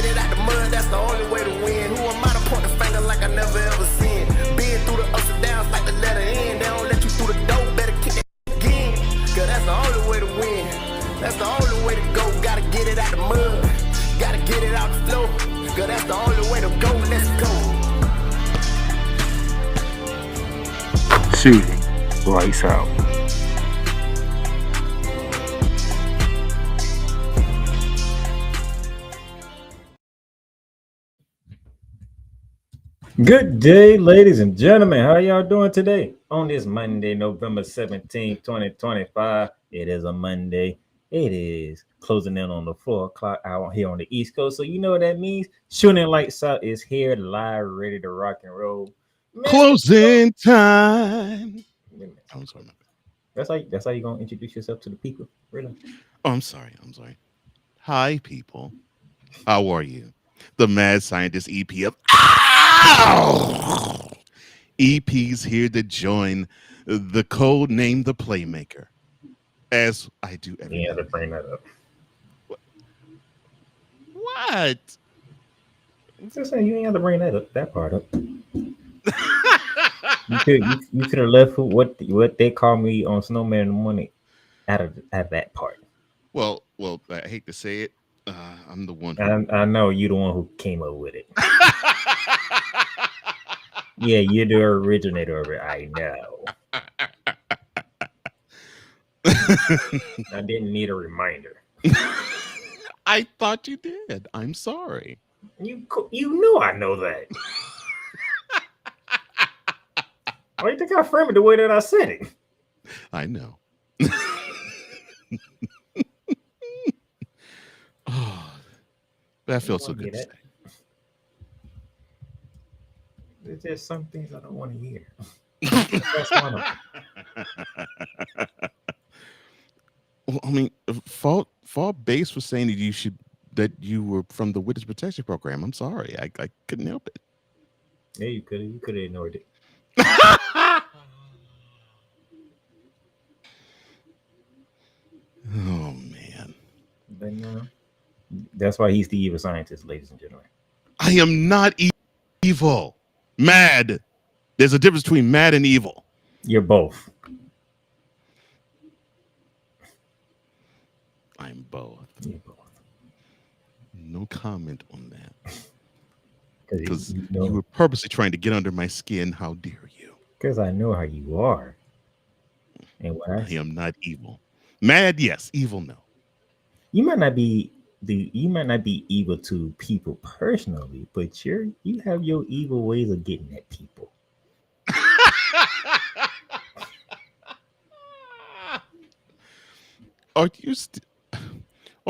get it out the mud, that's the only way to win. Who am I to point the finger like I never ever seen? Been through the ups and downs like the letter N. They don't let you through the door, better kick it again. Cause that's the only way to win. That's the only way to go. Gotta get it out the mud. Gotta get it out the flow. Cause that's the only way to go. Let's go. Shooting lights out. Good day, ladies and gentlemen. How y'all doing today? On this Monday, November 17th, 2025. It is a Monday. It is closing in on the 4 o'clock hour here on the East Coast. So you know what that means? Shooting Lights Out is here, live, ready to rock and roll. Closing time. I'm sorry. That's how you're gonna introduce yourself to the people, really? Oh, I'm sorry. Hi, people. How are you? The Mad Scientist EP of EP's here to join the code name the Playmaker. As I do every Yeah, to bring that up. What? Just saying, you ain't have to bring that part up. You could have left what they call me on Snowman in the Morning out of that part. Well, I hate to say it. I'm the one. I know you're the one who came up with it. Yeah, you're the originator of it. I know. I didn't need a reminder. I thought you did. I'm sorry. You know I know that. Why do you think I framed it the way that I said it? I know. Oh, that feels so good to say. There's just some things I don't want to hear. That's one of them. Well, I mean, Fall Base was saying that you were from the Witness Protection Program. I'm sorry, I couldn't help it. Yeah, you could have ignored it. Oh man! But that's why he's the evil scientist, ladies and gentlemen. I am not evil. Mad. There's a difference between mad and evil. You're both. I'm both. You're both. No comment on that. Because you were purposely trying to get under my skin. How dare you? Because I know how you are. And what I am not evil. Mad, yes. Evil, no. You might not be evil to people personally, but you have your evil ways of getting at people. Are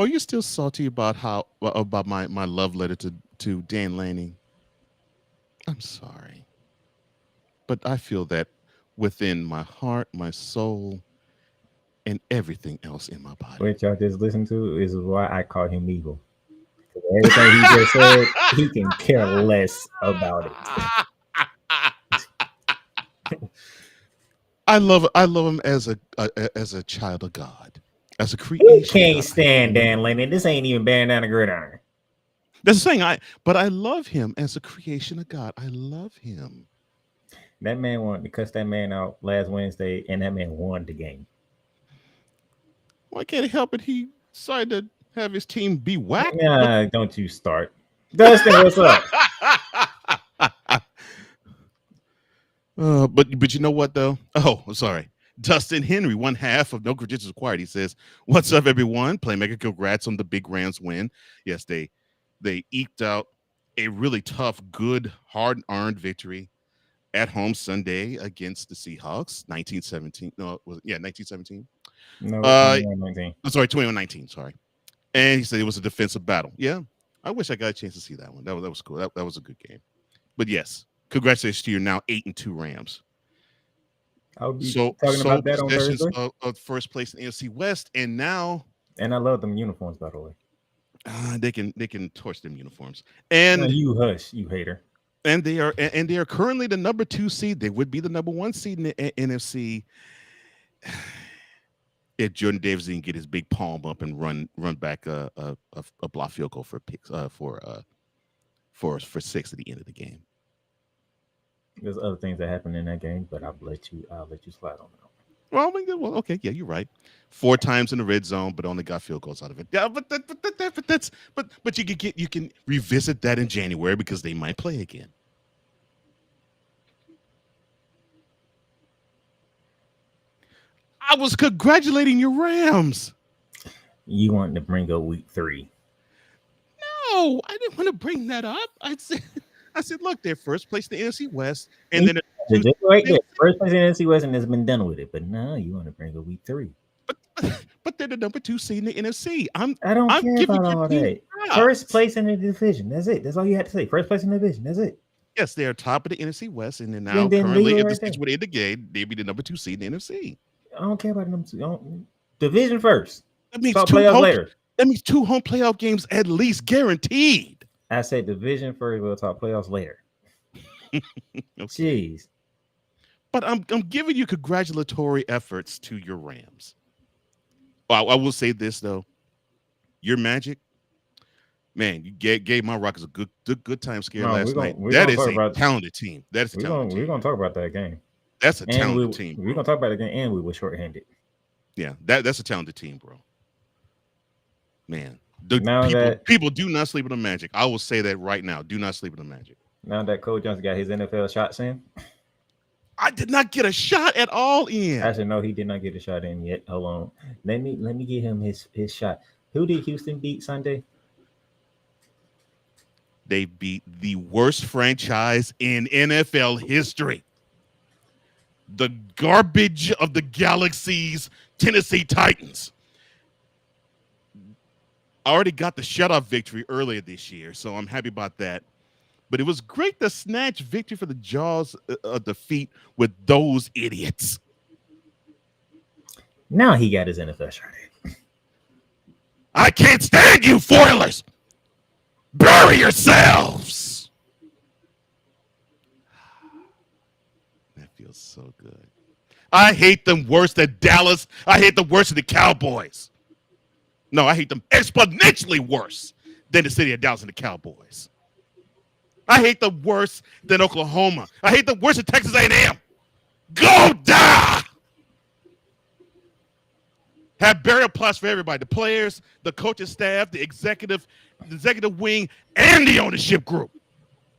you still salty about my love letter to Dan Lanning? I'm sorry, but I feel that within my heart, my soul, and everything else in my body. What y'all just listened to is why I call him evil. Everything he just said, he can care less about it. I love him as a child of God, as a creation. You can't stand Dan Lanning. This ain't even bearing down the gridiron. That's the thing. But I love him as a creation of God. I love him. That man wanted to cuss that man out last Wednesday, and that man won the game. Why can't he help it? He decided to have his team be whacked. Nah, don't you start. Dustin, what's up? But you know what though? Oh, sorry. Dustin Henry, one half of No Credentials Required. He says, "What's up, everyone? Playmaker, congrats on the big Rams win. Yes, they eked out a really tough, good, hard-earned victory at home Sunday against the Seahawks. 1917. No, 1917. No, 21-19. I'm sorry, 21-19. Sorry. And he said it was a defensive battle. Yeah, I wish I got a chance to see that one. That was cool. That was a good game. But yes, congratulations to your now 8-2 Rams. I'll be talking about that on Thursday. Of first place in AFC West, and now. And I love them uniforms, by the way. They can torch them uniforms. And no, you hush, you hater. And they are currently the number 2 seed. They would be the number 1 seed in the NFC. if Jordan Davis didn't get his big palm up and run back a block field goal for picks for 6 at the end of the game. There's other things that happened in that game, but I'll let you slide on that. Well, okay, yeah, you're right. 4 times in the red zone, but only got field goals out of it. Yeah, but you can revisit that in January because they might play again. I was congratulating your Rams. You wanted to bring up week 3. No, I didn't want to bring that up. I said, look, they're first place in the NFC West, and then right there, first place in the NFC West, and has been done with it. But now you want to bring up week 3. But they're the number 2 seed in the NFC. I don't care about all that. First place in the division. That's it. That's all you had to say. First place in the division. That's it. Yes, they are top of the NFC West, and they're now currently in the situation of the game. They'd be the number 2 seed in the NFC. I don't care about the number 2. Division first. That means playoffs later. That means 2 home playoff games at least guaranteed. I said division first. We'll talk playoffs later. Okay. Jeez. But I'm giving you congratulatory efforts to your Rams. Well, I will say this though, your Magic, man, you gave my Rockets a good time scare last night. That is a talented team. That's a talented team. We're gonna talk about that game. That's a talented team. We're gonna talk about it again, and we were shorthanded. Yeah, that's a talented team, bro. Man, people do not sleep on the Magic. I will say that right now. Do not sleep on the Magic. Now that Cole Johnson got his NFL shots in. I did not get a shot at all in. Actually, no, he did not get a shot in yet. Hold on. Let me get him his shot. Who did Houston beat Sunday? They beat the worst franchise in NFL history. The garbage of the galaxies, Tennessee Titans. I already got the shutout victory earlier this year, so I'm happy about that. But it was great to snatch victory for the jaws of defeat with those idiots. Now he got his NFL shot in. I can't stand you, foilers. Bury yourselves. That feels so good. I hate them worse than Dallas. I hate them worse than the Cowboys. No, I hate them exponentially worse than the city of Dallas and the Cowboys. I hate them worse than Oklahoma. I hate them worse than Texas A&M. Go die! Have burial plots for everybody. The players, the coaching staff, the executive wing, and the ownership group.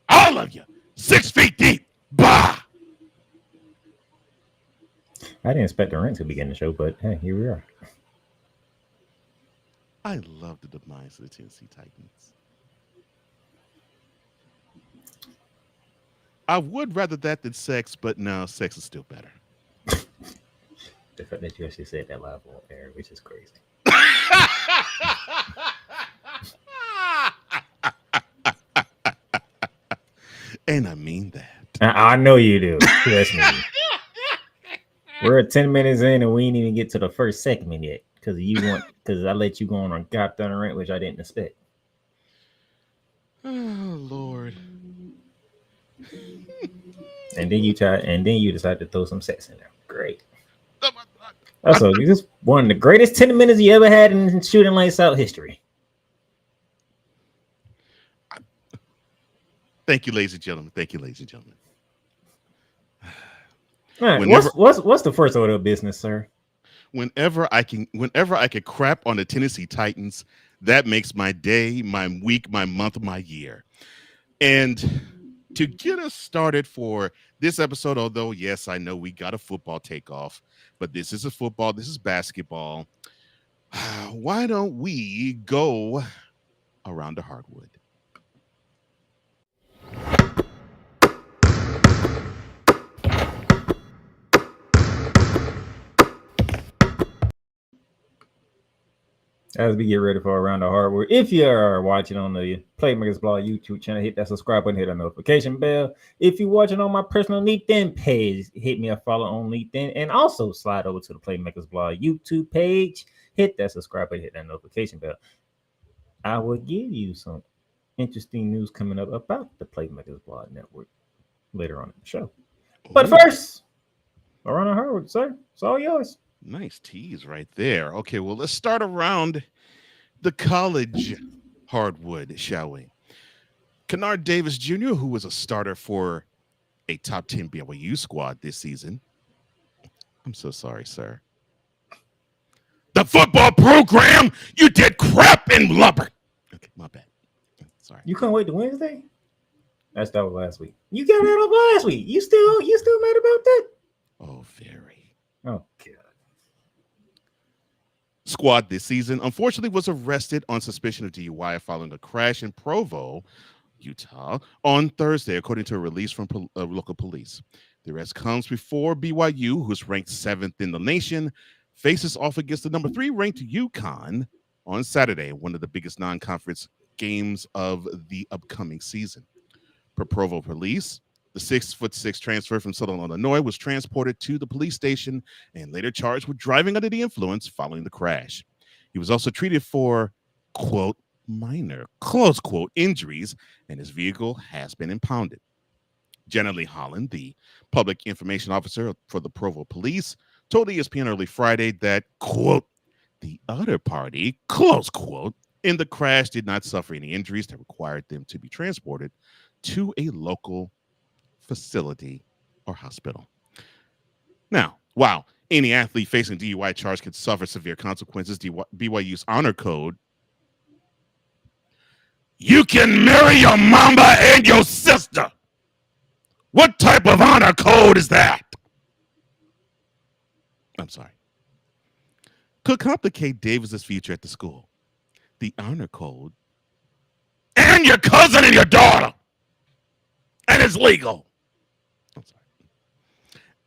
All of you. 6 feet deep. Bah! I didn't expect the Rams to begin the show, but hey, here we are. I love the demise of the Tennessee Titans. I would rather that than sex, but no, sex is still better. The fact that you actually said that live on air, which is crazy. And I mean that. I know you do. Trust me. We're 10 minutes in and we ain't even get to the first segment yet because I let you go on a goddamn rant, which I didn't expect. Oh Lord. And then you decide to throw some sex in there. Great. Also, this is one of the greatest 10 minutes you ever had in Shooting Lights Out history. Thank you, ladies and gentlemen. Thank you, ladies and gentlemen. All right, what's the first order of business, sir? Whenever I can crap on the Tennessee Titans, that makes my day, my week, my month, my year. And to get us started for this episode, although, yes, I know we got a football takeoff, but this is football, this is basketball. Why don't we go around the hardwood? As we get ready for Around the Hardwood, if you are watching on the Playmakers Blog YouTube channel, hit that subscribe button, hit that notification bell. If you're watching on my personal LinkedIn page, hit me a follow on LinkedIn, and also slide over to the Playmakers Blog YouTube page, hit that subscribe button, hit that notification bell. I will give you some interesting news coming up about the Playmakers Blog Network later on in the show. But first, Around the Hardwood, sir, it's all yours. Nice tease right there. Okay, well, let's start around the college hardwood, shall we? Kennard Davis Jr., who was a starter for a top 10 BYU squad this season. I'm so sorry, sir. The football program, you did crap in Lubbock. Okay, my bad. Sorry. You couldn't wait to Wednesday? That was last week. You got that up last week. You still mad about that? Oh, very. Oh God. Squad this season, unfortunately, was arrested on suspicion of DUI following a crash in Provo, Utah, on Thursday, according to a release from local police. The arrest comes before BYU, who's ranked 7th in the nation, faces off against the number 3 ranked UCONN on Saturday, one of the biggest non-conference games of the upcoming season. Per Provo police, the 6'6" transfer from Southern Illinois was transported to the police station and later charged with driving under the influence following the crash. He was also treated for, quote, minor, close quote, injuries, and his vehicle has been impounded. Jenna Lee Holland, the public information officer for the Provo police, told ESPN early Friday that, quote, the other party, close quote, in the crash did not suffer any injuries that required them to be transported to a local facility or hospital. Now, while any athlete facing DUI charge could suffer severe consequences, BYU's honor code, you can marry your mama and your sister. What type of honor code is that? I'm sorry. Could complicate Davis's future at the school. The honor code and your cousin and your daughter. And it's legal. I'm sorry.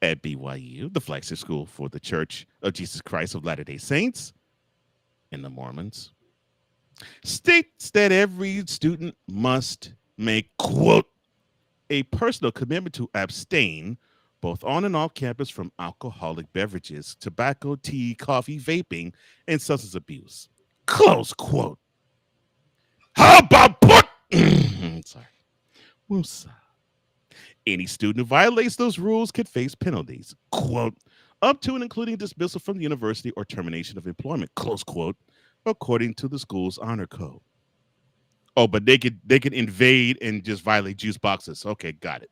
At BYU, the flagship school for the Church of Jesus Christ of Latter-day Saints and the Mormons, states that every student must make, quote, a personal commitment to abstain both on and off campus from alcoholic beverages, tobacco, tea, coffee, vaping, and substance abuse. Close quote. How about sorry. Woosah. Any student who violates those rules could face penalties, quote, up to and including dismissal from the university or termination of employment, close quote, according to the school's honor code. Oh, but they could invade and just violate juice boxes. Okay, got it.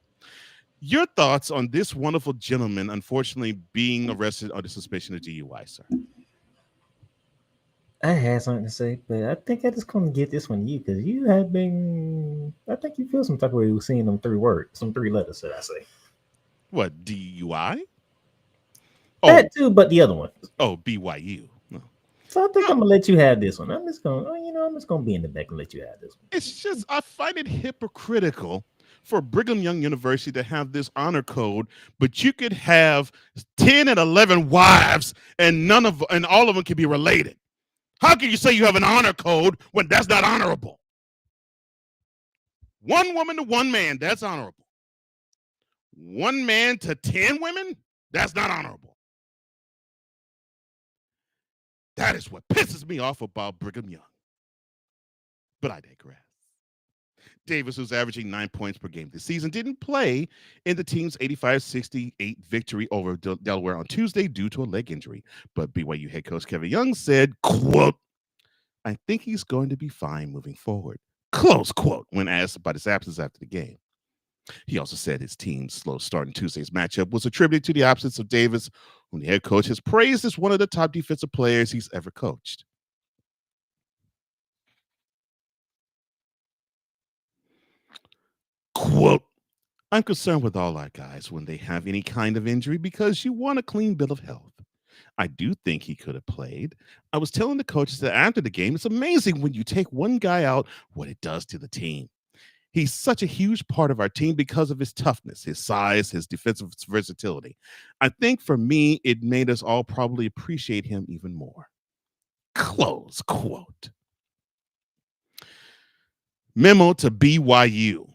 Your thoughts on this wonderful gentleman, unfortunately, being arrested under suspicion of DUI, sir? I had something to say, but I think I just couldn't get this one to you because you had been. I think you feel some type of way with seeing them 3 words, some 3 letters, should I say? What, DUI? That too, but the other one. Oh, BYU. No. So I think I'm gonna let you have this one. I'm just gonna be in the back and let you have this one. It's just I find it hypocritical for Brigham Young University to have this honor code, but you could have 10 and 11 wives and all of them can be related. How can you say you have an honor code when that's not honorable? 1 woman to 1 man, that's honorable. 1 man to 10 women, that's not honorable. That is what pisses me off about Brigham Young. But I digress. Davis, who's averaging 9 points per game this season, didn't play in the team's 85-68 victory over Delaware on Tuesday due to a leg injury. But BYU head coach Kevin Young said, quote, I think he's going to be fine moving forward, close quote, when asked about his absence after the game. He also said his team's slow start in Tuesday's matchup was attributed to the absence of Davis, whom the head coach has praised as one of the top defensive players he's ever coached. Quote, I'm concerned with all our guys when they have any kind of injury because you want a clean bill of health. I do think he could have played. I was telling the coaches that after the game, it's amazing when you take one guy out, what it does to the team. He's such a huge part of our team because of his toughness, his size, his defensive versatility. I think for me, it made us all probably appreciate him even more. Close quote. Memo to BYU.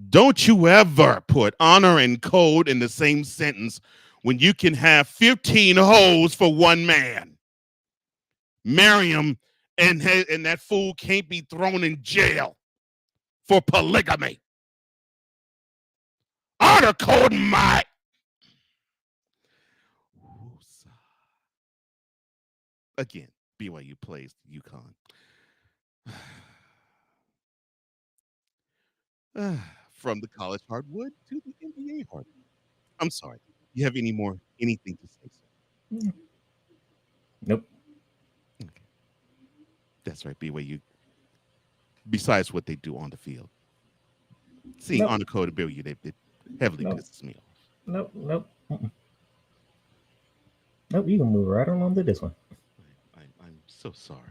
Don't you ever put honor and code in the same sentence when you can have 15 hoes for 1 man. Marry him, and that fool can't be thrown in jail for polygamy. Honor code my. again, BYU plays UConn. From the college hardwood to the NBA hardwood. I'm sorry. You have anything to say, sir? Nope. Okay. That's right, BYU. Besides what they do on the field. Seeing Nope. on the code of BYU, it heavily Nope. pisses me off. Nope. Nope, you can move right along to this one. I'm so sorry.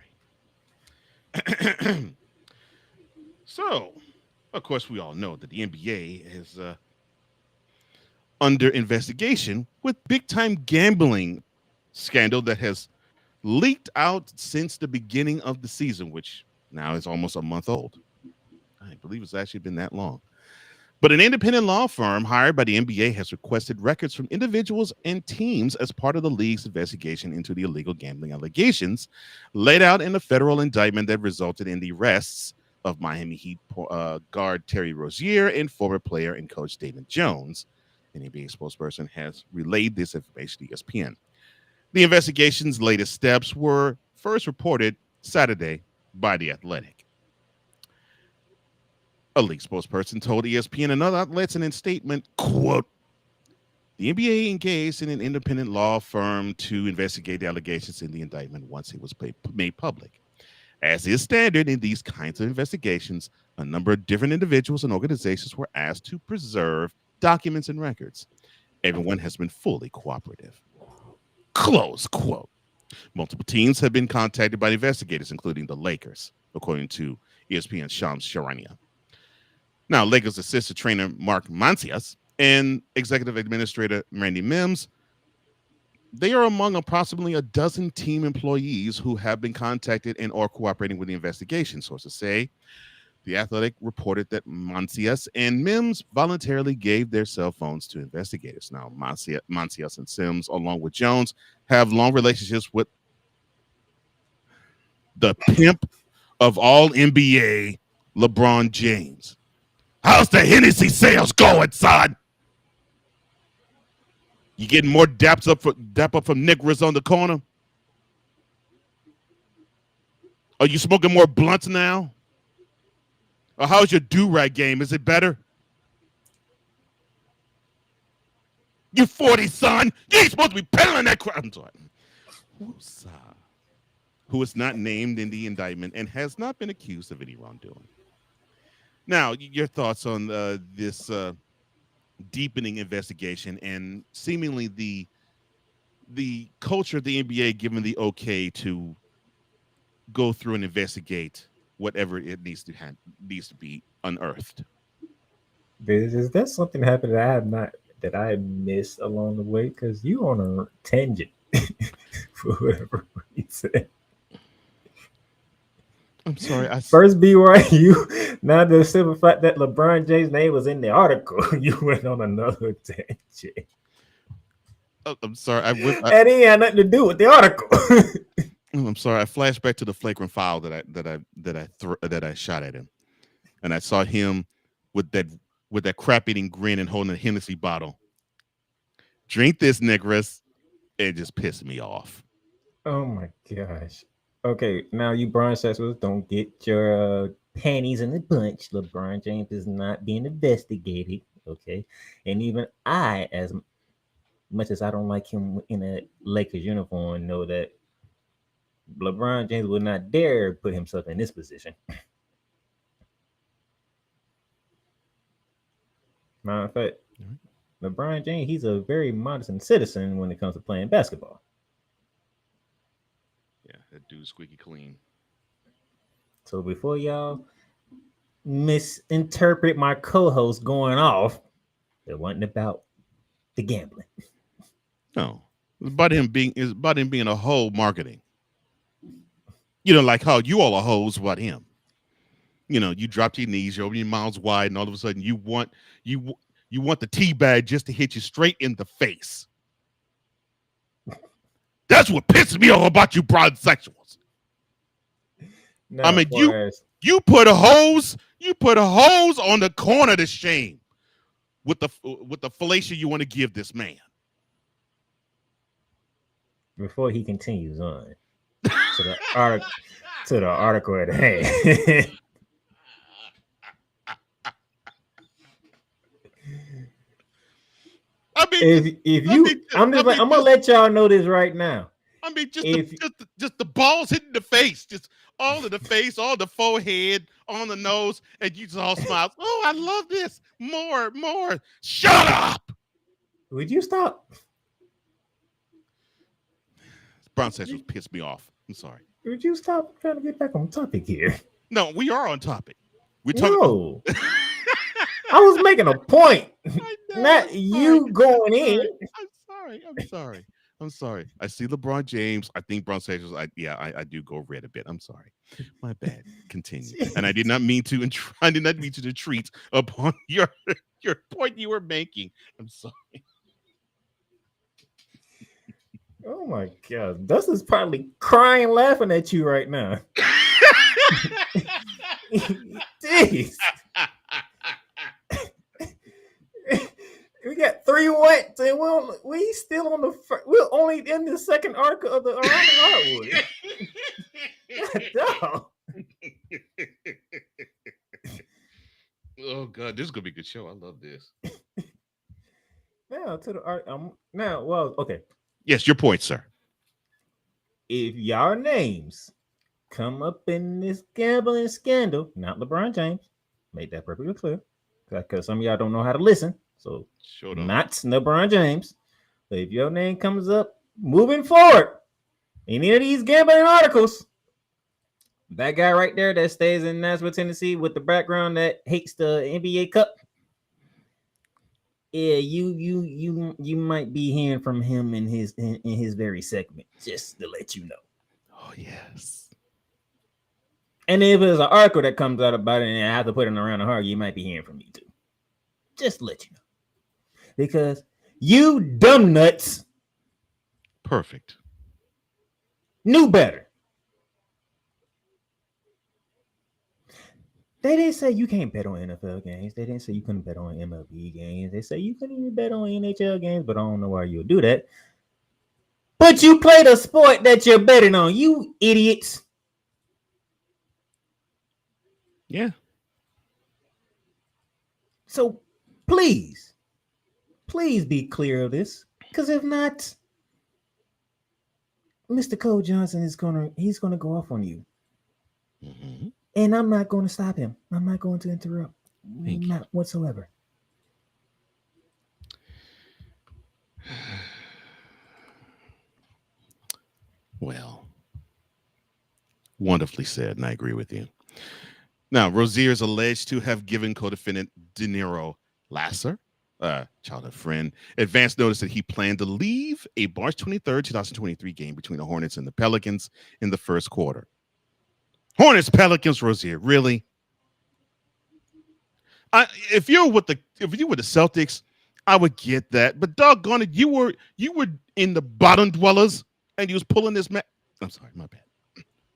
So, of course, we all know that the NBA is under investigation with big-time gambling scandal that has leaked out since the beginning of the season, which now is almost a month old. I believe it's actually been that long. But an independent law firm hired by the NBA has requested records from individuals and teams as part of the league's investigation into the illegal gambling allegations laid out in a federal indictment that resulted in the arrests of Miami Heat guard Terry Rozier and former player and coach David Jones. An NBA spokesperson has relayed this information to ESPN. The investigation's latest steps were first reported Saturday by The Athletic. A league spokesperson told ESPN and other outlets in a statement, quote, the NBA engaged in an independent law firm to investigate the allegations in the indictment once it was made public. As is standard in these kinds of investigations, a number of different individuals and organizations were asked to preserve documents and records. Everyone has been fully cooperative. Close quote. Multiple teams have been contacted by investigators, including the Lakers, according to ESPN's Shams Charania. Now, Lakers assistant trainer Mark Mancias and executive administrator Randy Mims, they are among approximately a dozen team employees who have been contacted and are cooperating with the investigation. Sources say The Athletic reported that Mancias and Mims voluntarily gave their cell phones to investigators. Now, Mancias and Sims, along with Jones, have long relationships with the pimp of all NBA, LeBron James. How's the Hennessy sales going, son? You getting more dap up from niggas on the corner? Are you smoking more blunts now? Or how's your do-rag game? Is it better? You 40, son. You ain't supposed to be peddling that crap. I'm sorry. Who is not named in the indictment and has not been accused of any wrongdoing. Now, your thoughts on this deepening investigation and seemingly the culture of the NBA giving the okay to go through and investigate whatever it needs to be unearthed. Is that something happened that I missed along the way? Because you on a tangent for whatever reason. I'm sorry. First BYU, now the simple fact that LeBron James' name was in the article, you went on another tangent. I'm sorry. And it had nothing to do with the article. I'm sorry. I flashed back to the flagrant foul that I shot at him, and I saw him with that crap-eating grin and holding a Hennessy bottle. Drink this, Nicholas. It just pissed me off. Oh my gosh. Okay, now you Brian Sexuals, don't get your panties in a bunch. LeBron James is not being investigated. Okay, and even I, as much as I don't like him in a Lakers uniform, know that LeBron James would not dare put himself in this position. Matter of fact, LeBron James, he's a very modest citizen when it comes to playing basketball. Yeah, that dude's squeaky clean. So before y'all misinterpret my co-host going off, it wasn't about the gambling. No, it's about him being a hoe marketing. You know, like how you all are hoes about him. You know, you dropped your knees, you open your mouths wide, and all of a sudden you want the tea bag just to hit you straight in the face. That's what pisses me off about you broad sexuals. No, I mean, you put a hose on the corner to shame with the fellatio you want to give this man. Before he continues on, to the article at hand. I mean, I'm gonna let y'all know this right now. I mean, just the balls hitting the face, just all of the face, all the forehead, on the nose, and you just all smiles. Oh, I love this. More. Shut up. Would you stop? Brown Sexuals pissed me off. I'm sorry. Would you stop trying to get back on topic here? No, we are on topic. We're talking about... I was making a point. Not you going in. I'm sorry. I see LeBron James. I think Brown Sexuals. I do go red a bit. I'm sorry. My bad. Continue. And I did not mean to retreat upon your point you were making. I'm sorry. Oh my God. Dustin's probably crying, laughing at you right now. Jeez. We got 3 wets, and we still on we're only in the second arc of the Hardwood. Oh God, this is gonna be a good show. I love this. Now to the art. Well, okay. Yes, your point, sir. If y'all names come up in this gambling scandal, not LeBron James, make that perfectly clear, because some of y'all don't know how to listen. So not LeBron James. But if your name comes up moving forward, any of these gambling articles, that guy right there that stays in Nashville, Tennessee with the background that hates the NBA Cup, yeah, you might be hearing from him in his very segment, just to let you know. Oh yes. And if there's an article that comes out about it and I have to put it around the heart, you might be hearing from me too. Just to let you know. Because you dumb nuts. Perfect. Knew better. They didn't say you can't bet on NFL games. They didn't say you couldn't bet on MLB games. They say you couldn't even bet on NHL games, but I don't know why you'll do that. But you play the sport that you're betting on, you idiots. Yeah. So please be clear of this. Because if not, Mr. Cole Johnson is gonna go off on you. Mm-hmm. And I'm not going to stop him. I'm not going to interrupt. Not whatsoever. Well, wonderfully said, and I agree with you. Now, Rozier is alleged to have given co-defendant De Niro Lasser, childhood friend, advance notice that he planned to leave a March 23rd, 2023 game between the Hornets and the Pelicans in the first quarter. Hornets, Pelicans, Rozier, really? If you were the Celtics, I would get that. But doggone it, you were in the bottom dwellers, and you was pulling this I'm sorry, my bad.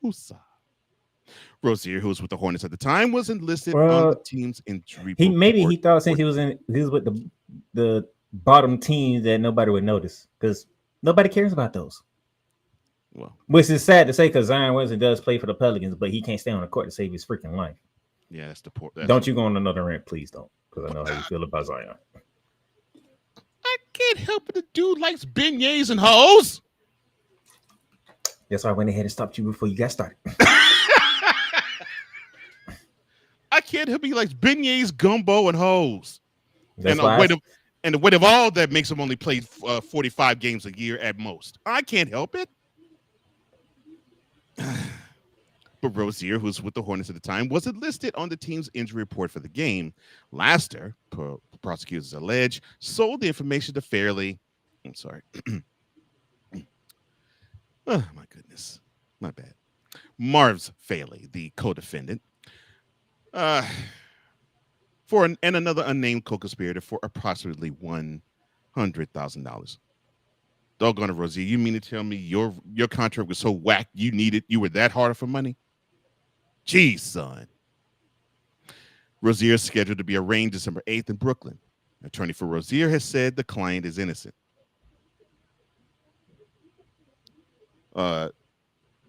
Usa. Rozier, who was with the Hornets at the time, was enlisted on the team's injury report. He thought since he was with the bottom teams that nobody would notice because nobody cares about those. Well, which is sad to say because Zion Williamson does play for the Pelicans, but he can't stay on the court to save his freaking life. Yeah, that's the port. Don't you go on another rant, please don't, because I know how you feel about Zion. I can't help it. The dude likes beignets and hoes. That's why I went ahead and stopped you before you got started. I can't help it. He likes beignets, gumbo, and hoes. That's and the weight of all that makes him only play 45 games a year at most. I can't help it. But Rozier, who was with the Hornets at the time, wasn't listed on the team's injury report for the game. Laster, prosecutors allege, sold the information to Fairley. I'm sorry. Oh, my goodness. My bad. Marv's Fairley, the co-defendant, for another unnamed co-conspirator for approximately $100,000. Doggone it, Rozier. You mean to tell me your contract was so whack you were that hard for money? Jeez, son. Rozier is scheduled to be arraigned December 8th in Brooklyn. An attorney for Rozier has said the client is innocent.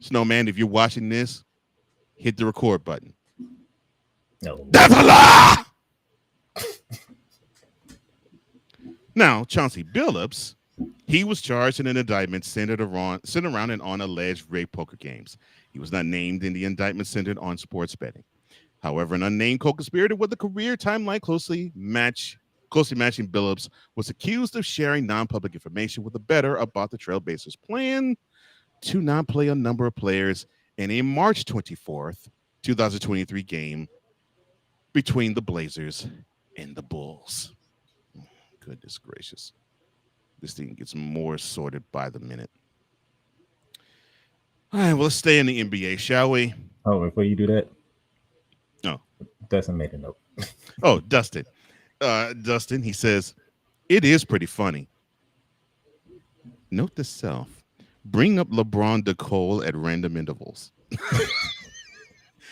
Snowman, if you're watching this, hit the record button. No. That's a lie! Now, Chauncey Billups, he was charged in an indictment centered around and on alleged rigged poker games. He was not named in the indictment centered on sports betting. However, an unnamed co-conspirator with a career timeline closely matching Billups was accused of sharing non-public information with a bettor about the Trailblazers' plan to not play a number of players in a March 24th, 2023 game between the Blazers and the Bulls. Goodness gracious. This thing gets more sorted by the minute. All right, well, let's stay in the NBA, shall we? Oh, before you do that. No. Dustin made a note. Oh, Dustin. Dustin, he says, it is pretty funny. Note to self. Bring up LeBron DeCole at random intervals.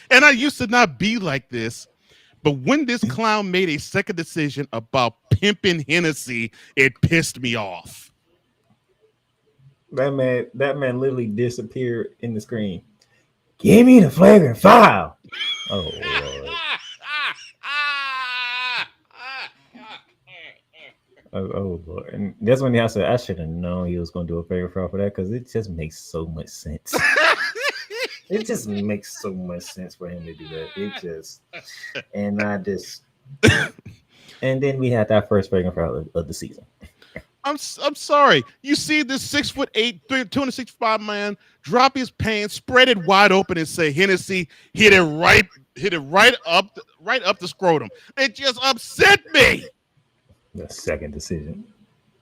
And I used to not be like this, but when this clown made a second decision about pimping Hennessy, it pissed me off. That man literally disappeared in the screen. Give me the flagrant foul. Oh, Lord. Oh, Lord. And that's when I said I should have known he was going to do a flagrant foul for that, because it just makes so much sense. It just makes so much sense for him to do that. And then we had that first flagrant foul of the season. I'm sorry. You see this 6'8", 265 man drop his pants, spread it wide open, and say Hennessy hit it right up the scrotum. It just upset me. The second decision.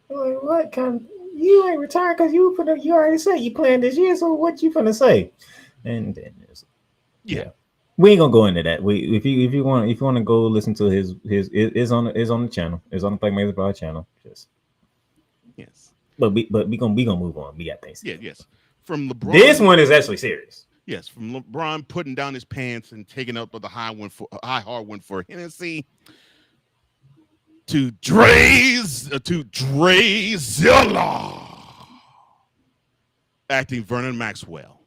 Like, what kind? You ain't retired because you already said you playing this year. So what you finna say? And then yeah. We ain't gonna go into that. If you want to go listen to his is on the channel. It's on the Playmakers Bar channel. Yes. But we gonna move on. We got things. Yeah, yes. From LeBron. This one is actually serious. Yes, from LeBron putting down his pants and taking up the high hard one for Hennessy to Drezilla acting Vernon Maxwell.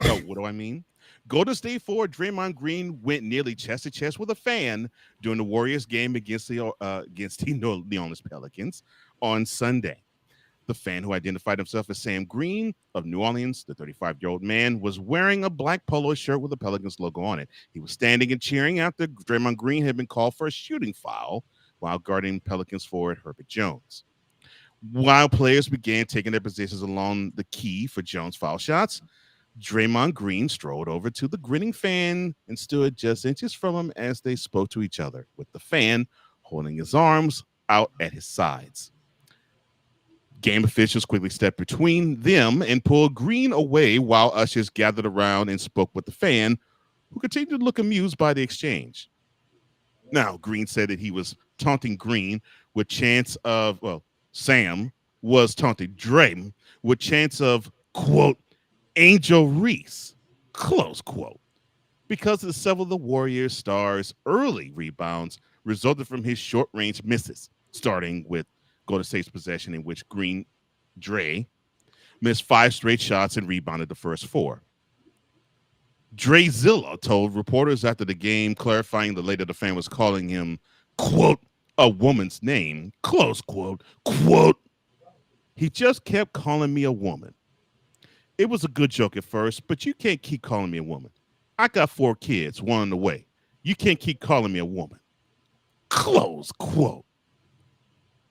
So what do I mean? Golden State forward Draymond Green went nearly chest to chest with a fan during the Warriors game against the New Orleans Pelicans on Sunday. The fan, who identified himself as Sam Green of New Orleans, the 35-year-old man, was wearing a black polo shirt with the Pelicans logo on it. He was standing and cheering after Draymond Green had been called for a shooting foul while guarding Pelicans forward Herbert Jones. While players began taking their positions along the key for Jones' foul shots, Draymond Green strolled over to the grinning fan and stood just inches from him as they spoke to each other, with the fan holding his arms out at his sides. Game officials quickly stepped between them and pulled Green away while ushers gathered around and spoke with the fan, who continued to look amused by the exchange. Now, Green said that he was taunting Green with chants of, Sam was taunting Dre with chants of, quote, Angel Reese, close quote, because of several of the Warriors' stars' early rebounds resulted from his short-range misses, starting with Golden State's possession in which Dre missed 5 straight shots and rebounded the first 4. Drezilla told reporters after the game, clarifying that later the fan was calling him, quote, a woman's name, close quote, quote, he just kept calling me a woman. It was a good joke at first, but you can't keep calling me a woman. I got 4 kids, 1 on the way. You can't keep calling me a woman. Close quote.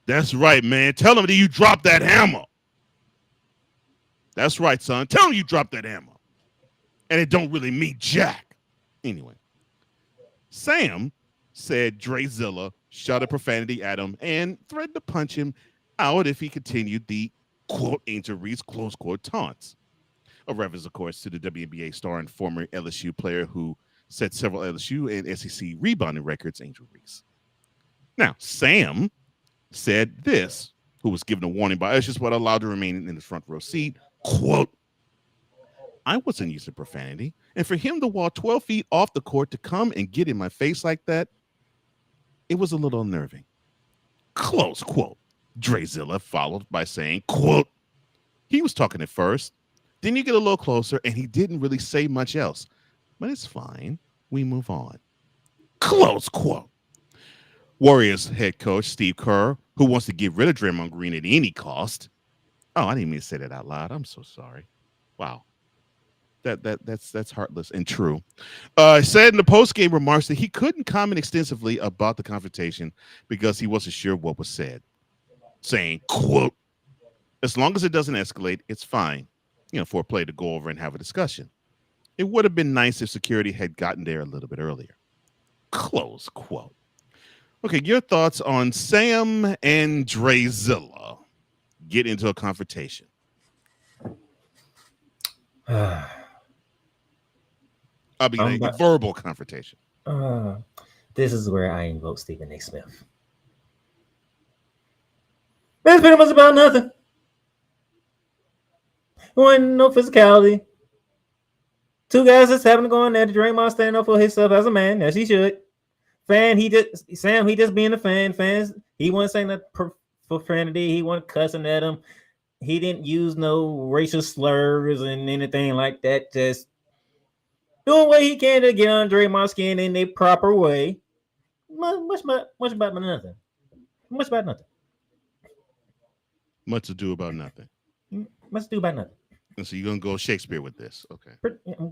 That's right, man. Tell him that you dropped that hammer. That's right, son. Tell him you dropped that hammer. And it don't really mean jack. Anyway, Sam said Drezilla shouted profanity at him and threatened to punch him out if he continued the, quote, Angel Reese, close quote, taunts. A reference, of course, to the WNBA star and former LSU player who set several LSU and SEC rebounding records, Angel Reese. Now, Sam said this, who was given a warning by ushers but allowed to remain in the front row seat, quote, I wasn't using profanity, and for him to walk 12 feet off the court to come and get in my face like that, it was a little unnerving. Close quote. Drezilla followed by saying, quote, he was talking at first. Then you get a little closer, and he didn't really say much else. But it's fine. We move on. Close quote. Warriors head coach Steve Kerr, who wants to get rid of Draymond Green at any cost. Oh, I didn't mean to say that out loud. I'm so sorry. Wow. That's heartless and true. Said in the post-game remarks that he couldn't comment extensively about the confrontation because he wasn't sure what was said. Saying, quote, as long as it doesn't escalate, it's fine, for a player to go over and have a discussion. It would have been nice if security had gotten there a little bit earlier. Close quote. Okay, your thoughts on Sam and Drezilla get into a confrontation? I mean, a verbal confrontation. This is where I invoke Stephen A. Smith. That's pretty much about nothing. One, no physicality. Two guys just having to go in there. Draymond standing up for himself as a man, as he should. Sam, he just being a fan. Fans, he wasn't saying that profanity. He wasn't cussing at him. He didn't use no racial slurs and anything like that. Just doing what he can to get on Draymond's skin in a proper way. Much about nothing. Much about nothing. Much ado about nothing. Much ado about nothing. And so you're gonna go Shakespeare with this, okay?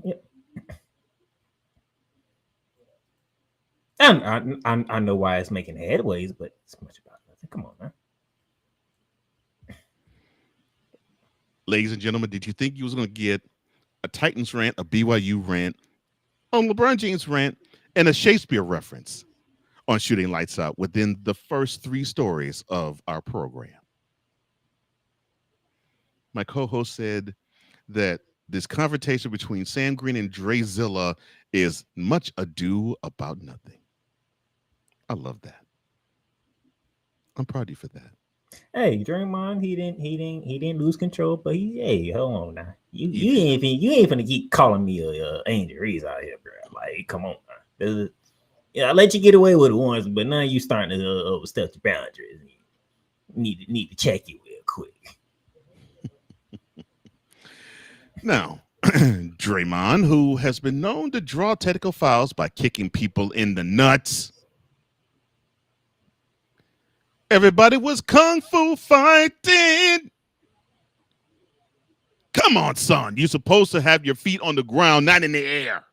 Yeah. I know why it's making headways, but it's much about nothing. Come on, man. Ladies and gentlemen, did you think you was going to get a Titans rant, a BYU rant, on LeBron James rant, and a Shakespeare reference on Shooting Lights Out within the first 3 stories of our program? My co-host said that this confrontation between Sam Green and Drezilla is much ado about nothing. I love that. I'm proud of you for that. Hey, Draymond, he didn't lose control, but hold on now. You ain't finna keep calling me a Angel Reese out here, bro. Like, come on now. I let you get away with it once, but now you starting to overstep the boundaries. Need to check you real quick. Now, Draymond, who has been known to draw technical fouls by kicking people in the nuts. Everybody was kung fu fighting. Come on, son. You're supposed to have your feet on the ground, not in the air.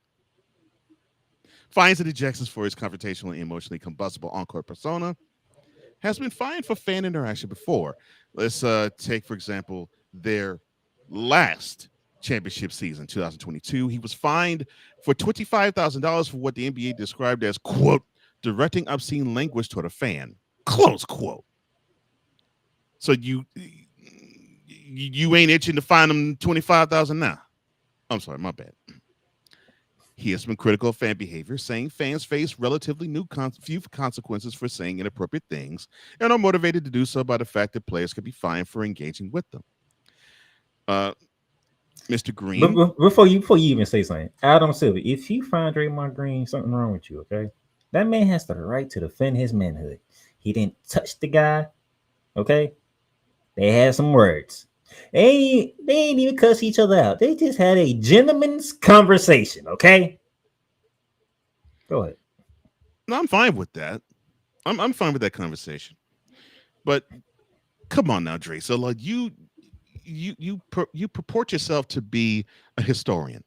Fines and ejections for his confrontational and emotionally combustible on-court persona. Has been fined for fan interaction before. Let's take, for example, their last championship season, 2022. He was fined for $25,000 for what the NBA described as, quote, directing obscene language toward a fan. Close quote. So you ain't itching to fine him $25,000 now. I'm sorry, my bad. He has been critical of fan behavior, saying fans face relatively few consequences for saying inappropriate things and are motivated to do so by the fact that players can be fined for engaging with them. Mr. Green. But before you even say something, Adam Silver, if you find Draymond Green something wrong with you, okay, that man has the right to defend his manhood. He didn't touch the guy, okay? They had some words. They ain't even cuss each other out. They just had a gentleman's conversation, okay? Go ahead. No, I'm fine with that. I'm fine with that conversation. But come on now, Dre. So like you purport yourself to be a historian.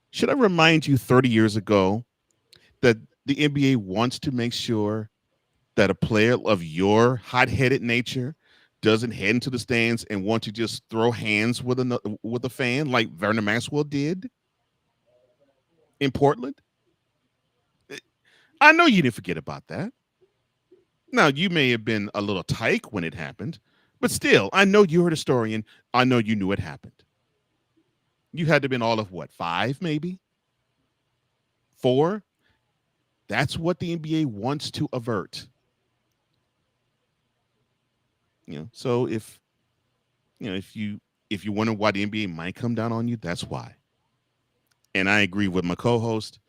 Should I remind you 30 years ago that the NBA wants to make sure that a player of your hot-headed nature doesn't head into the stands and want to just throw hands with a fan like Vernon Maxwell did in Portland? I know you didn't forget about that. Now, you may have been a little tyke when it happened, but still, I know you're a historian. I know you knew it happened. You had to have been all of what, 5 maybe? 4? That's what the NBA wants to avert. So if you wonder why the NBA might come down on you, that's why. And I agree with my co-host.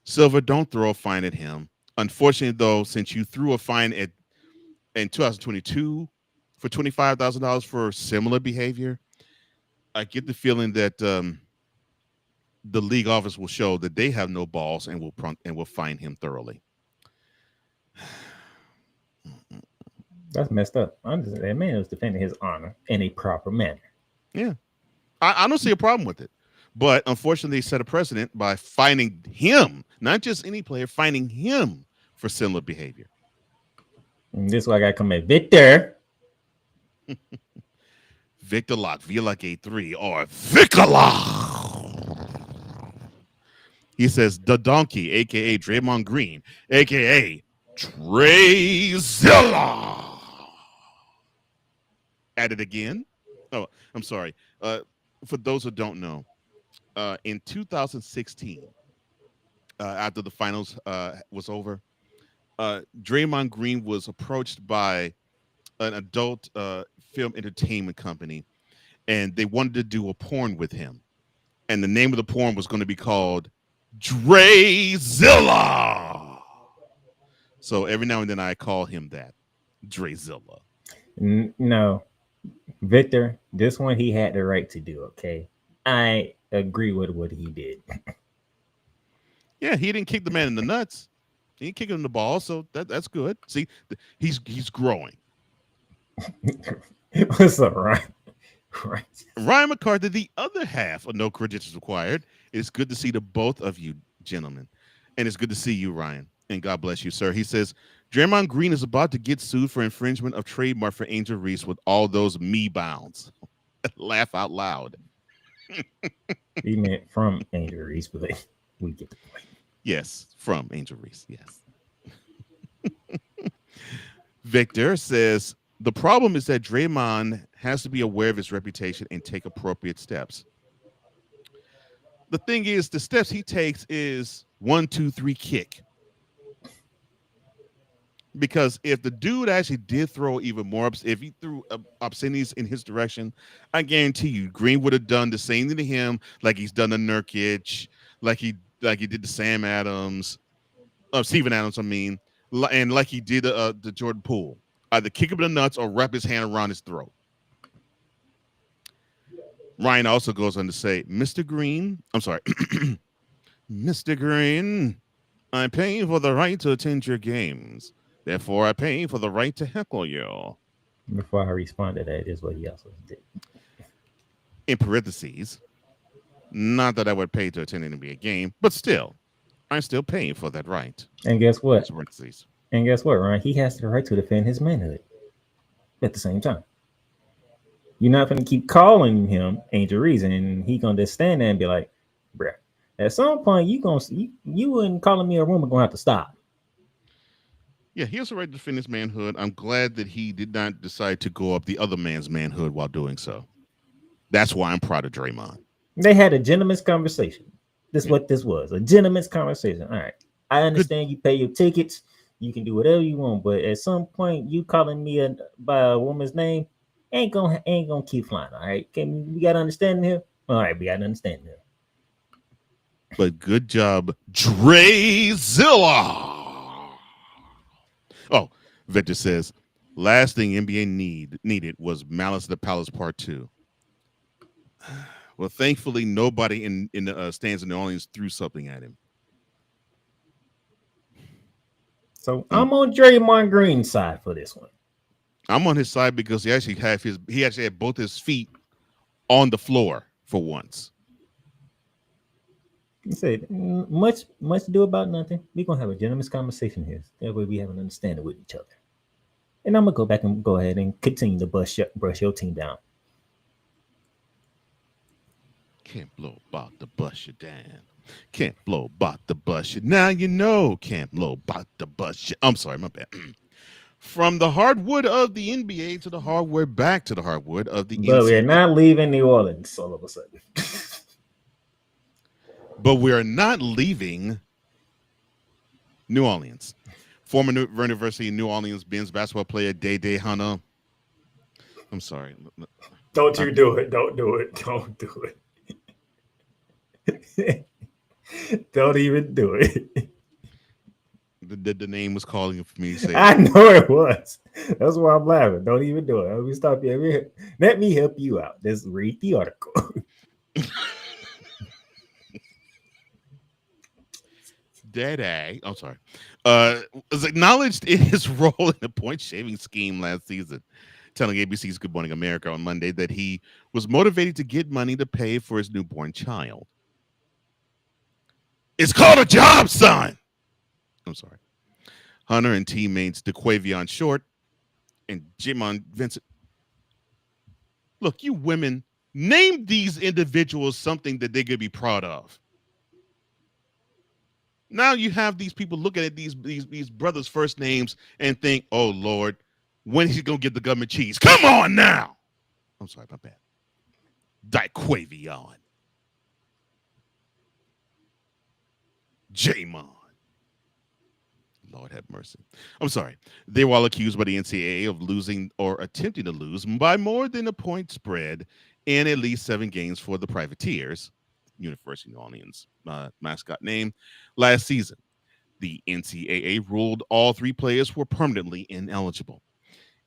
Silver, don't throw a fine at him. Unfortunately, though, since you threw a fine in 2022 for $25,000 for similar behavior, I get the feeling that the league office will show that they have no balls and will fine him thoroughly. That's messed up. That man was defending his honor in a proper manner. Yeah, I don't see a problem with it, but unfortunately, they set a precedent by fining him, not just any player, fining him for similar behavior. And this is why I got to come at Victor. Victor Lock, VLOCK83, or Vicalock. He says the donkey, aka Draymond Green, aka Treyzilla. At it again. Oh, I'm sorry. For those who don't know, in 2016, after the finals was over, Draymond Green was approached by an adult film entertainment company, and they wanted to do a porn with him. And the name of the porn was going to be called Drezilla. So every now and then I call him that, Drezilla. No, Victor, this one he had the right to do, okay? I agree with what he did. Yeah, he didn't kick the man in the nuts. He didn't kick him in the ball, so that's good. See, he's growing. What's up, Ryan? Right. Ryan McCarthy, the other half of No Credentials Required. It's good to see the both of you gentlemen. And it's good to see you, Ryan. And God bless you, sir. He says, Draymond Green is about to get sued for infringement of trademark for Angel Reese with all those me bounds. Laugh out loud. He meant from Angel Reese, but we get the point. Yes, from Angel Reese, yes. Victor says, the problem is that Draymond has to be aware of his reputation and take appropriate steps. The thing is, the steps he takes is 1, 2, 3 kick. Because if the dude actually did throw even more, if he threw obscenities in his direction, I guarantee you, Green would have done the same thing to him, like he's done to Nurkic, like he did to Sam Adams, Steven Adams, I mean, and like he did the Jordan Poole, either kick him in the nuts or wrap his hand around his throat. Ryan also goes on to say, Mr. Green, I'm sorry, Mr. Green, I'm paying for the right to attend your games. Therefore, I pay for the right to heckle you. Before I respond to that, is what he also did. In parentheses, not that I would pay to attend an NBA game, but still, I'm still paying for that right. And guess what? Parentheses. And guess what, Ryan? He has the right to defend his manhood at the same time. You're not going to keep calling him Angel Reese, and he going to just stand there and be like, bruh, at some point, you and calling me a rumor going to have to stop. Yeah, he has the right to defend his manhood. I'm glad that he did not decide to go up the other man's manhood while doing so. That's why I'm proud of Draymond. They had a gentleman's conversation. This is what this was, a gentleman's conversation. All right. I understand you pay your tickets. You can do whatever you want, but at some point, you calling me by a woman's name ain't gonna keep flying. All right. We got to understand here? All right, we got to understand here. But good job, Drezilla. Oh, Victor says, last thing NBA needed was Malice at the Palace Part 2. Well, thankfully, nobody in the stands in New Orleans threw something at him. So I'm on Draymond Green's side for this one. I'm on his side because he actually had both his feet on the floor for once. He said, much to do about nothing. We're going to have a gentleman's conversation here. That way we have an understanding with each other. And I'm going to go back and go ahead and continue to brush your team down. Can't blow about the bust you down. Can't blow about the bust you. Now you know can't blow about the bust you. I'm sorry, my bad. From the hardwood of the NBA to the hardwood back to the hardwood of the But we're not leaving New Orleans all of a sudden. But we're not leaving New Orleans. Former University of New Orleans men's basketball player Day Hunter. I'm sorry. Don't you do it. Don't do it. Don't do it. Don't even do it. The name was calling for me to say I that. know it was. That's why I'm laughing. Don't even do it. Let me stop you. Let me help you out. Just read the article. Dead. I'm sorry. Was acknowledged in his role in the point shaving scheme last season, telling ABC's Good Morning America on Monday that he was motivated to get money to pay for his newborn child. It's called a job, son. I'm sorry. Hunter and teammates DeQuavion Short and Jimon Vincent. Look, you women, name these individuals something that they could be proud of. Now you have these people looking at these brothers' first names and think, "Oh Lord, when is he gonna get the government cheese? Come on now!" I'm sorry, my bad. DeQuavion, Jamon. Lord have mercy. I'm sorry. They were all accused by the NCAA of losing or attempting to lose by more than a point spread in at least 7 games for the Privateers, University of New Orleans mascot name, last season. The NCAA ruled all 3 players were permanently ineligible.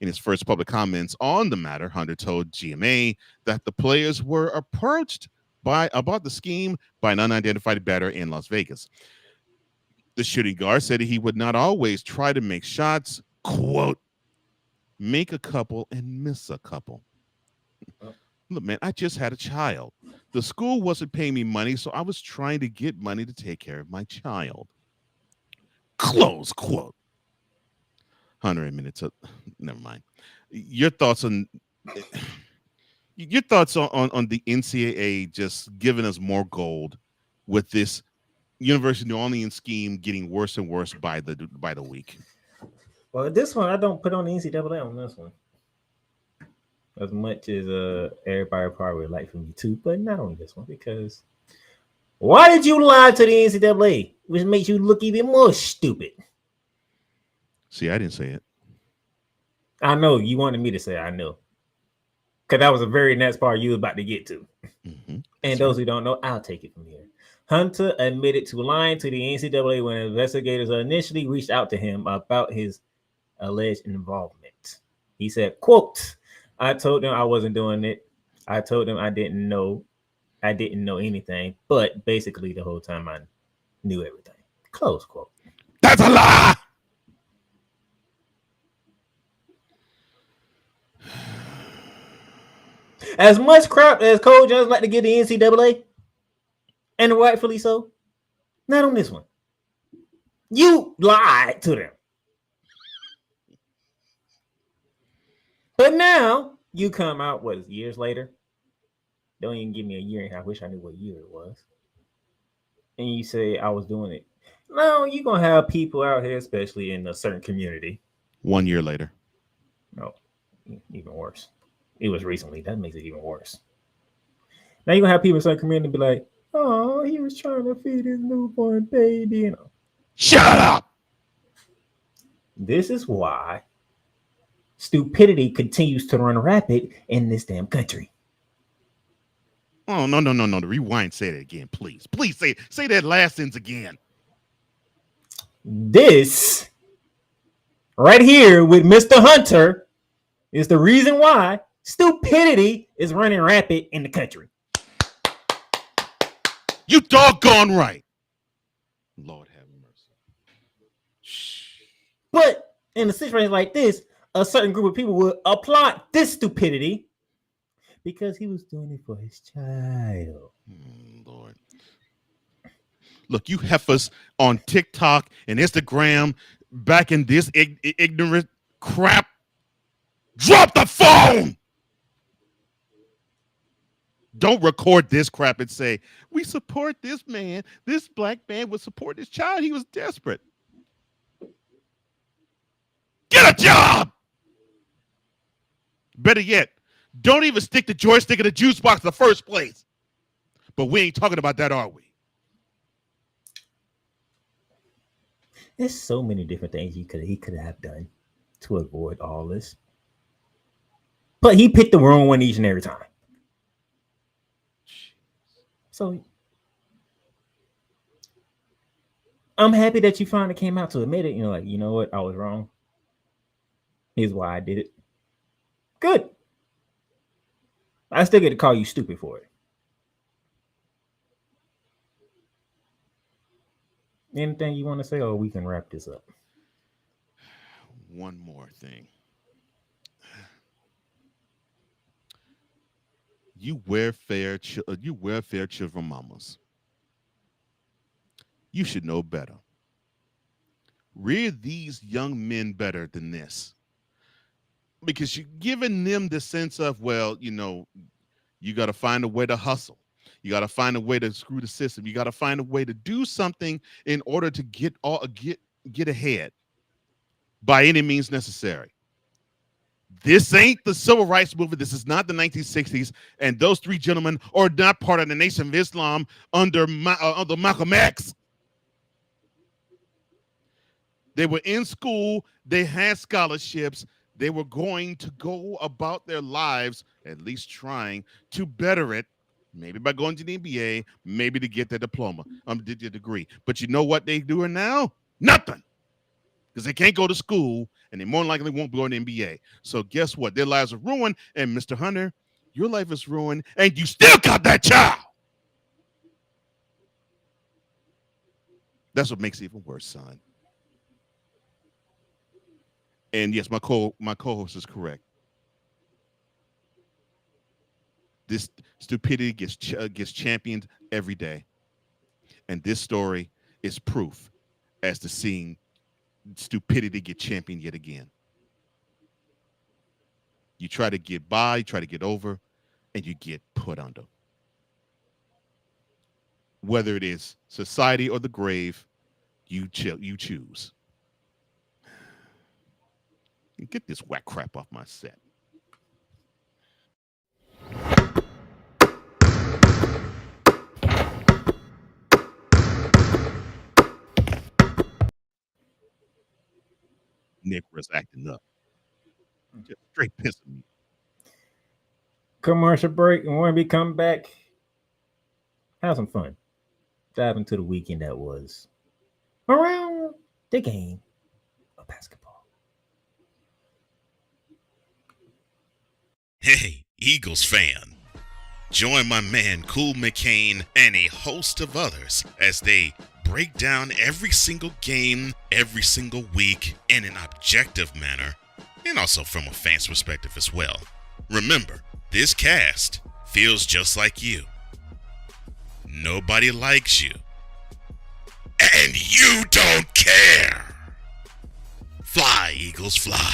In his first public comments on the matter, Hunter told GMA that the players were approached about the scheme by an unidentified batter in Las Vegas. The shooting guard said he would not always try to make shots, quote, make a couple and miss a couple. Look, man, I just had a child. The school wasn't paying me money, so I was trying to get money to take care of my child. Close quote. Hunter admitted to, never mind. Your thoughts on the NCAA just giving us more gold with this University of New Orleans scheme getting worse and worse by the week. Well, this one I don't put on the NCAA on this one. As much as everybody probably would like for me to, but not on this one, because why did you lie to the NCAA, which makes you look even more stupid? See, I didn't say it. I know you wanted me to say I know, because that was the very next part you was about to get to. Mm-hmm. And those who don't know, I'll take it from here. Hunter admitted to lying to the NCAA when investigators initially reached out to him about his alleged involvement. He said, quote, I told them I wasn't doing it. I told them I didn't know anything, but basically the whole time I knew everything. Close quote. That's a lie. As much crap as Cole Jones like to give the NCAA, and rightfully so, not on this one. You lied to them. But now you come out, what, years later? Don't even give me a year. I wish I knew what year it was. And you say I was doing it. No, you're going to have people out here, especially in a certain community. 1 year later. No, even worse. It was recently. That makes it even worse. Now you're going to have people in a certain community be like, oh, he was trying to feed his newborn baby. You know. Shut up. This is why stupidity continues to run rapid in this damn country. Oh, no. The rewind. Say that again, please. Please say that last sentence again. This right here with Mr. Hunter is the reason why stupidity is running rapid in the country. You doggone right. Lord have mercy. Shh. But in a situation like this, a certain group of people will applaud this stupidity because he was doing it for his child. Lord. Look, you heifers on TikTok and Instagram back in this ignorant crap. Drop the phone. Don't record this crap and say, we support this man. This black man would support this child. He was desperate. Get a job. Better yet, don't even stick the joystick in the juice box in the first place. But we ain't talking about that, are we? There's so many different things he could have done to avoid all this. But he picked the wrong one each and every time. So I'm happy that you finally came out to admit it. You're like, you know what? I was wrong. Here's why I did it. Good. I still get to call you stupid for it. Anything you want to say, or we can wrap this up? One more thing. You welfare children mamas. You should know better. Rear these young men better than this. Because you're giving them the sense of, well, you know, you got to find a way to hustle. You got to find a way to screw the system. You got to find a way to do something in order to get ahead by any means necessary. This ain't the civil rights movement. This is not the 1960s. And those three gentlemen are not part of the Nation of Islam under Malcolm X. They were in school. They had scholarships. They were going to go about their lives, at least trying to better it, maybe by going to the NBA, maybe to get their diploma, their degree. But you know what they're doing now? Nothing. Because they can't go to school, and they more likely won't go to the NBA. So guess what? Their lives are ruined, and Mr. Hunter, your life is ruined, and you still got that child. That's what makes it even worse, son. And yes, my co-host is correct. This stupidity gets championed every day, and this story is proof as to seeing stupidity get championed yet again. You try to get by, you try to get over, and you get put under. Whether it is society or the grave, you choose. Get this whack crap off my set. Nick was acting up. Just straight pissing me. Commercial break, and when we come back, have some fun. Dive into the weekend that was around the game of basketball. Hey, Eagles fan. Join my man Cool McCain and a host of others as they break down every single game, every single week in an objective manner, and also from a fan's perspective as well. Remember, this cast feels just like you. Nobody likes you. And you don't care. Fly, Eagles, fly.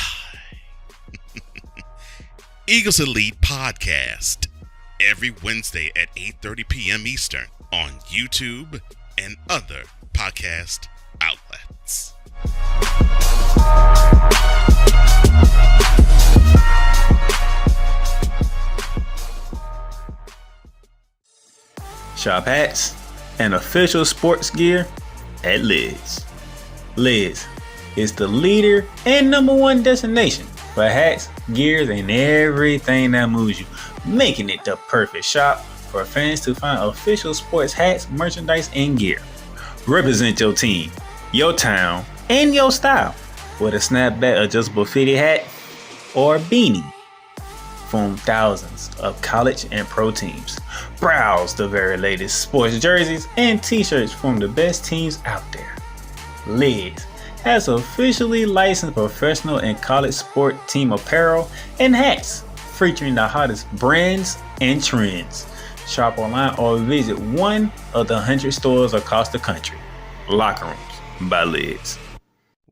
Eagles Elite Podcast, every Wednesday at 8:30 p.m. Eastern on YouTube and other podcast outlets. Shop hats and official sports gear at Lids. Lids is the leader and #1 destination for hats, gears, and everything that moves you, making it the perfect shop for fans to find official sports hats, merchandise, and gear. Represent your team, your town, and your style with a snapback adjustable fitted hat or beanie from thousands of college and pro teams. Browse the very latest sports jerseys and t-shirts from the best teams out there. Lids has officially licensed professional and college sport team apparel and hats featuring the hottest brands and trends. Shop online or visit one of the 100 stores across the country. Locker Rooms by Lids.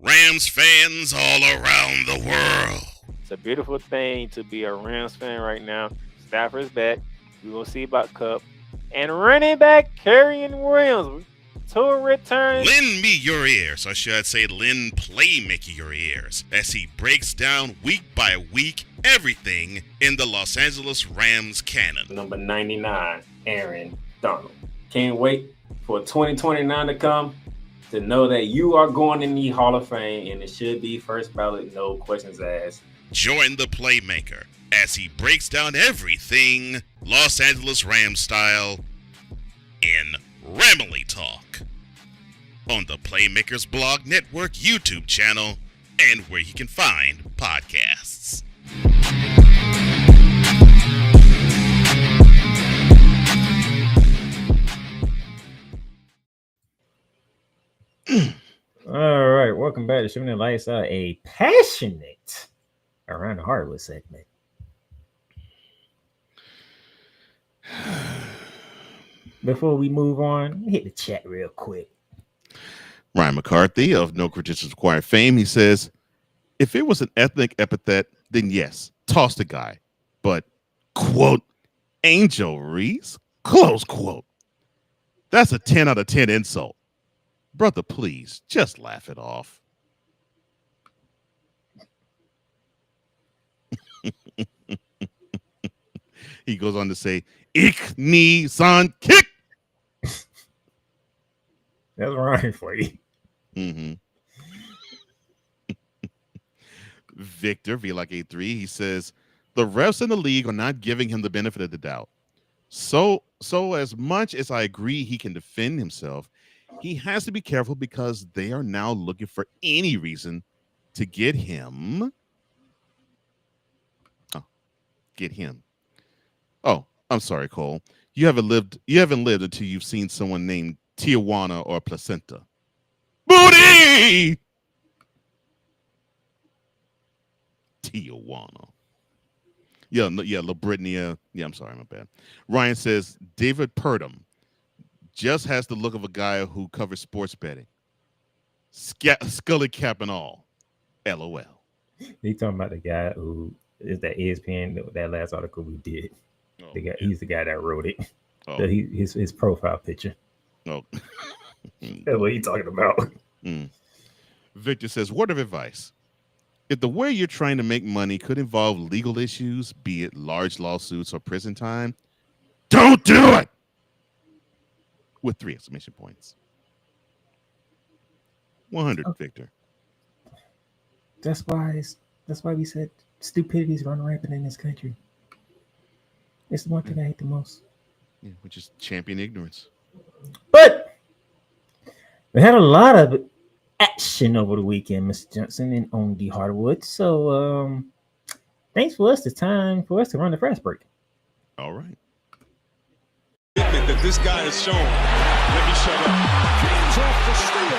Rams fans all around the world. It's a beautiful thing to be a Rams fan right now. Stafford's back. We're going to see about Cup. And running back Kerryon Williams to return. Lend me your ears, or should I say lend Playmaker your ears, as he breaks down week by week everything in the Los Angeles Rams canon. Number 99, Aaron Donald. Can't wait for 2029 to come to know that you are going in the Hall of Fame, and it should be first ballot, no questions asked. Join the Playmaker as he breaks down everything Los Angeles Rams style in Ramily Talk. on the Playmakers Blog Network YouTube channel and where you can find podcasts. All right, welcome back to Shooting the Lights Out, a passionate around the hardwood segment. Before we move on, hit the chat real quick. Ryan McCarthy of No Credentials Required fame, he says, if it was an ethnic epithet, then yes, toss the guy. But, quote, Angel Reese, close quote. That's a 10 out of 10 insult. Brother, please, just laugh it off. He goes on to say, Ich nie son kick. That's right for you. Mm-hmm. Victor, V-like-A3, he says, the refs in the league are not giving him the benefit of the doubt. So as much as I agree he can defend himself, he has to be careful because they are now looking for any reason to get him. Oh, I'm sorry, Cole. You haven't lived until you've seen someone named Tijuana or Placenta. Booty! Tijuana. Yeah, LaBritania. Yeah, I'm sorry, my bad. Ryan says David Purdue just has the look of a guy who covers sports betting. Scully cap and all. LOL. He talking about the guy who is that ESPN, that last article we did. Oh, the guy, yeah. He's the guy that wrote it. Oh. His profile picture. Oh. That's what he's talking about. Victor says, word of advice. If the way you're trying to make money could involve legal issues, be it large lawsuits or prison time, don't do it! With 3 exclamation points. 100, Victor. That's why we said stupidity's run rampant in this country. It's the one thing I hate the most. Yeah, which is champion ignorance. But we had a lot of action over the weekend, Mr. Johnson, and on the hardwood. So thanks for us. It's time for us to run the fast break. All right. That this guy has shown. Let me shut up. James off the steal.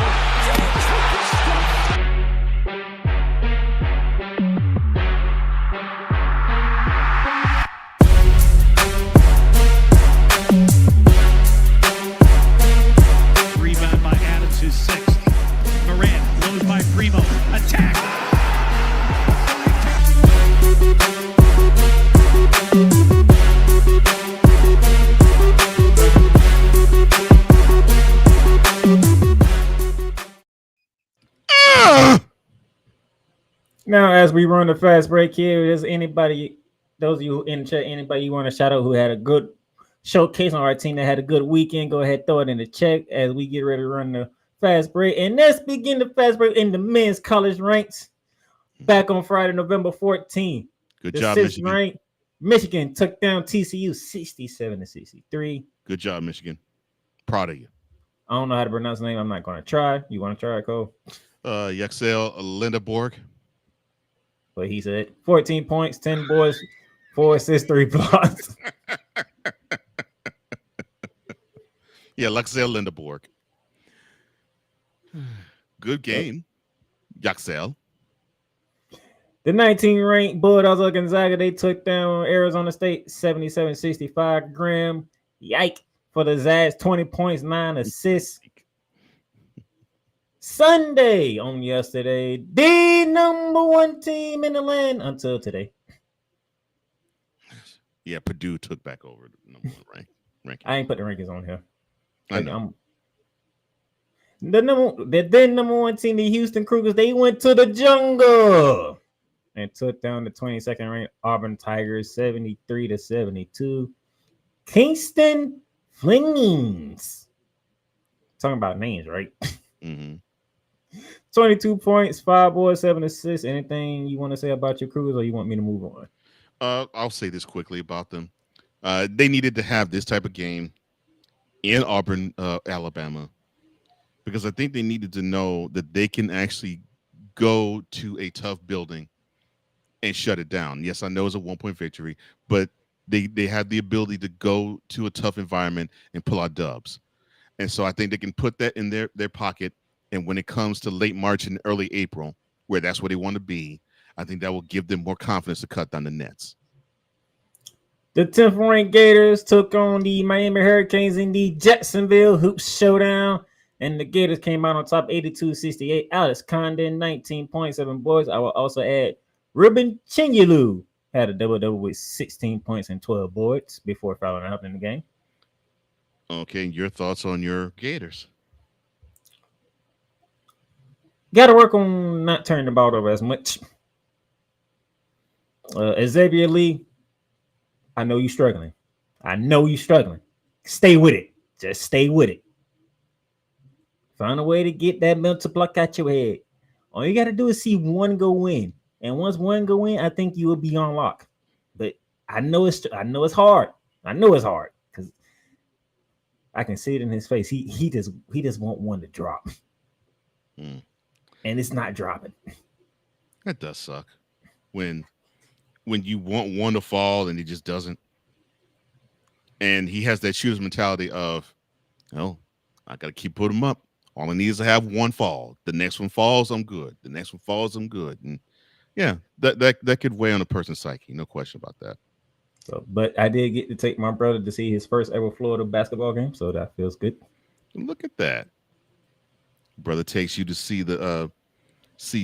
Rebound by Adams, his 6th. Morant goes by Primo. Attack. Now, as we run the fast break here, is anybody, those of you in the chat, anybody you want to shout out who had a good showcase on our team that had a good weekend, go ahead, throw it in the chat as we get ready to run the fast break. And let's begin the fast break in the men's college ranks. Back on Friday, November 14th. Good the job, 6th Michigan. ranked Michigan took down TCU 67-63. Good job, Michigan. Proud of you. I don't know how to pronounce the name. I'm not going to try. You want to try it, Cole? Yaxel Lindeborg. But he said 14 points, 10 boards, 4 assists, 3 blocks. Yeah, Yaxel Lindeborg. Good game, Yaxel. The 19th-ranked Bulldogs of Gonzaga, they took down Arizona State 77-65. Graham, yike for the Zags, 20 points, 9 assists. Sunday on yesterday, the number 1 team in the land until today. Yeah, Purdue took back over the number 1 ranking. I ain't put the rankings on here. I know. The number 1 team, the Houston Cougars, they went to the jungle and took down the 22nd ranked Auburn Tigers 73-72. Kingston Flames. Talking about names, right? Mm-hmm. 22 points, 5 boards, 7 assists. Anything you want to say about your Cougars, or you want me to move on? I'll say this quickly about them. They needed to have this type of game in Auburn, Alabama. because I think they needed to know that they can actually go to a tough building and shut it down. Yes, I know it's a 1-point victory, but they have the ability to go to a tough environment and pull out dubs. And so I think they can put that in their pocket. And when it comes to late March and early April, where that's where they want to be, I think that will give them more confidence to cut down the nets. The 10th ranked Gators took on the Miami Hurricanes in the Jacksonville Hoops Showdown. And the Gators came out on top 82-68. Alex Condon, 19.7 boards. I will also add Ruben Chinyelu had a double-double with 16 points and 12 boards before fouling out in the game. Okay, your thoughts on your Gators? Got to work on not turning the ball over as much. Xavier Lee, I know you're struggling. Stay with it. Just stay with it. Find a way to get that mental block out your head. All you got to do is see one go in. And once one go in, I think you will be on lock. But I know it's hard. Because I can see it in his face. He just want one to drop. And it's not dropping. That does suck. When you want one to fall and he just doesn't. And he has that shooter's mentality of, oh, I got to keep putting him up. All I need is to have one fall. The next one falls, I'm good. And yeah, that could weigh on a person's psyche. No question about that. So, but I did get to take my brother to see his first ever Florida basketball game, so that feels good. Look at that. Brother takes you to see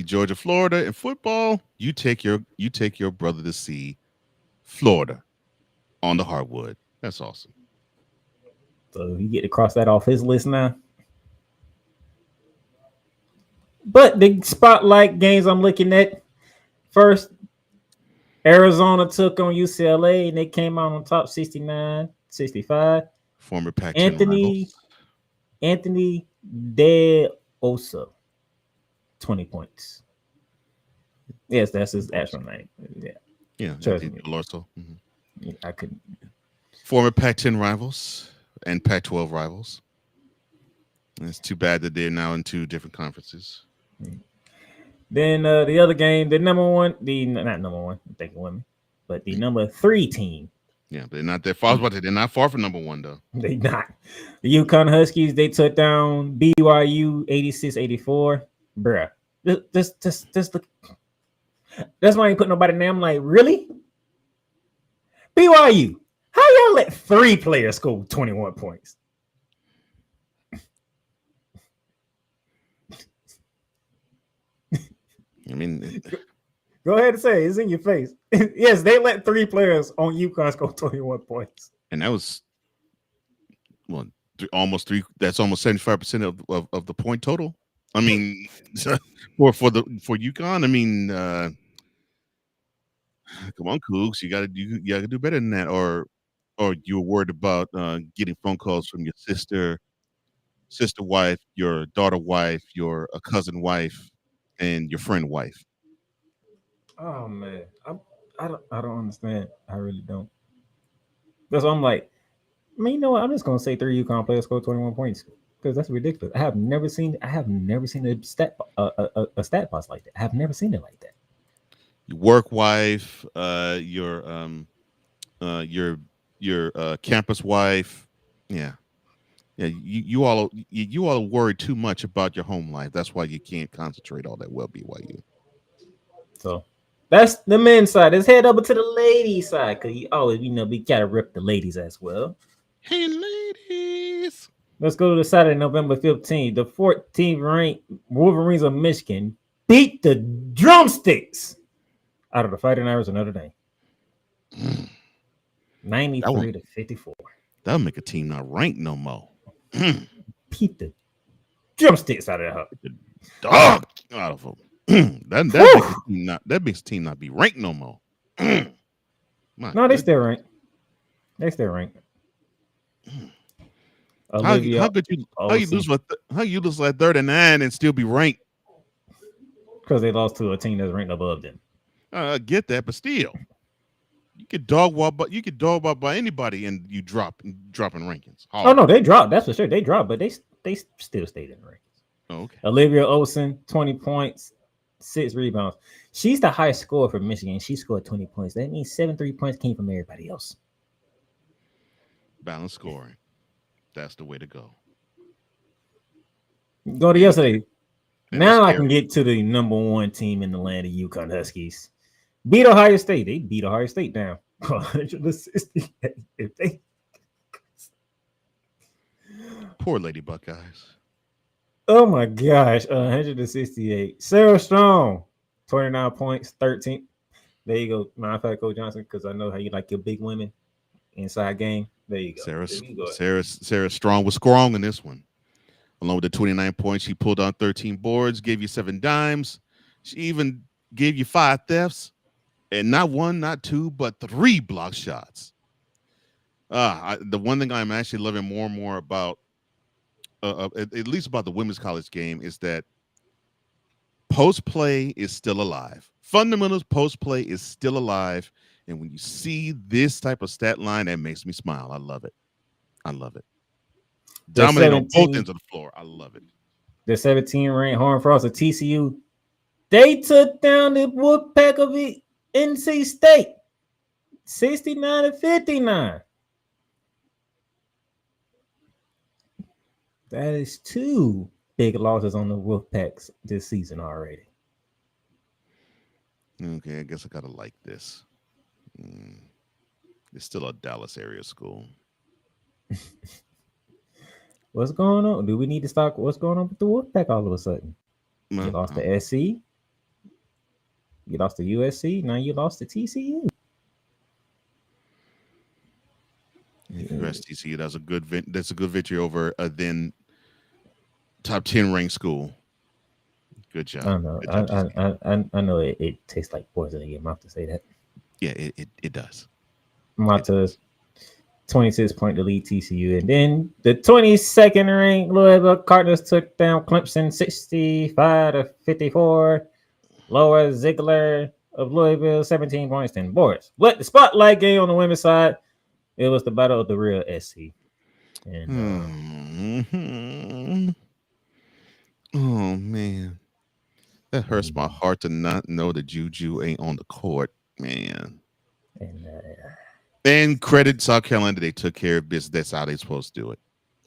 Georgia, Florida in football. You take your brother to see Florida on the hardwood. That's awesome. So you get to cross that off his list now. But the spotlight games I'm looking at, first, Arizona took on UCLA, and they came out on top 69-65. Former Pac-10 Anthony De Osa, 20 points. Yes, that's his actual name. Yeah. Yeah, I couldn't. Former Pac-10 rivals and Pac-12 rivals. And it's too bad that they're now in two different conferences. Then the other game, not number one, I'm thinking women, but the number 3 team. Yeah, but they're not that far. They're not far from number 1, though. They not. The UCONN Huskies, they took down BYU 86-84. Bruh. This look. That's why I ain't put nobody in there. I'm like, really? BYU, how y'all let 3 players score 21 points? I mean, go ahead and say it. It's in your face. Yes, they let 3 players on UConn score 21 points. And that was almost 3. That's almost 75% of the point total. I mean, for UConn. I mean, come on, Cougs, you gotta do better than that. Or you're worried about getting phone calls from your sister wife, your daughter wife, your cousin wife, and your friend wife. Oh man, I don't understand. I really don't. That's why I'm like, I mean, you know what? I'm just gonna say 3 UConn players scored 21 points because that's ridiculous. I have never seen a stat box like that. I have never seen it like that. Your work wife, your campus wife, yeah. You all worry too much about your home life. That's why you can't concentrate all that well, BYU. So that's the men's side. Let's head over to the ladies' side because you always, we gotta rip the ladies as well. Hey, ladies. Let's go to the Saturday, November 15th. The 14th ranked Wolverines of Michigan beat the Drumsticks out of the Fighting Irish of Notre Dame. 93-54. That'll make a team not ranked no more. Beat the Drumsticks out of the dog out of them. that makes a team not be ranked no more. No, they still ranked. How you lose like 39 and still be ranked? Because they lost to a team that's ranked above them. I get that, but still, you could dog walk by anybody and you dropping rankings. Oh no, they dropped. That's for sure. They dropped, but they still stayed in the rankings. Okay. Olivia Olsen, 20 points, 6 rebounds. She's the highest scorer for Michigan. She scored 20 points. That means 7 3 points came from everybody else. Balanced scoring. That's the way to go. Go to yesterday. And it's Now I Eric. can get to the number 1 team in the land of UConn Huskies. Beat Ohio State. They beat Ohio State down. 168. If they Poor Lady Buckeyes. Oh my gosh, 168. Sarah Strong, 29 points, 13. There you go. Matter of fact, Coach Johnson, because I know how you like your big women inside game. There you go. Sarah Strong was strong in this one. Along with the 29 points, she pulled on 13 boards, gave you 7 dimes. She even gave you 5 thefts, and not 1, not 2, but 3 block shots. The one thing I'm actually loving more and more about, at least about the women's college game, is that post play is still alive. Fundamentals post play is still alive. And when you see this type of stat line, that makes me smile. I love it. I love it. Dominate on both ends of the floor. I love it. The 17 ranked Horned Frogs of TCU, they took down the Wolfpack of NC State, 69-59. That is 2 big losses on the Wolfpacks this season already. Okay, I guess I gotta like this. It's still a Dallas area school. What's going on? Do we need to stop? What's going on with the Wolfpack all of a sudden? You lost to SC. You lost to USC. Now you lost to TCU. Congrats, TCU. That's a good victory over then top 10 ranked school. Good job. I know. I know it tastes like poison in your mouth to say that. Yeah, it does. Mata's 26-point to lead TCU. And then the 22nd ranked Louisville Cardinals took down Clemson 65-54. Laura Ziegler of Louisville, 17 points, 10 boards. But the spotlight game on the women's side, it was the battle of the real SC. And oh man, that hurts my heart to not know that Juju ain't on the court, man. And credit South Carolina, they took care of business. That's how they're supposed to do it.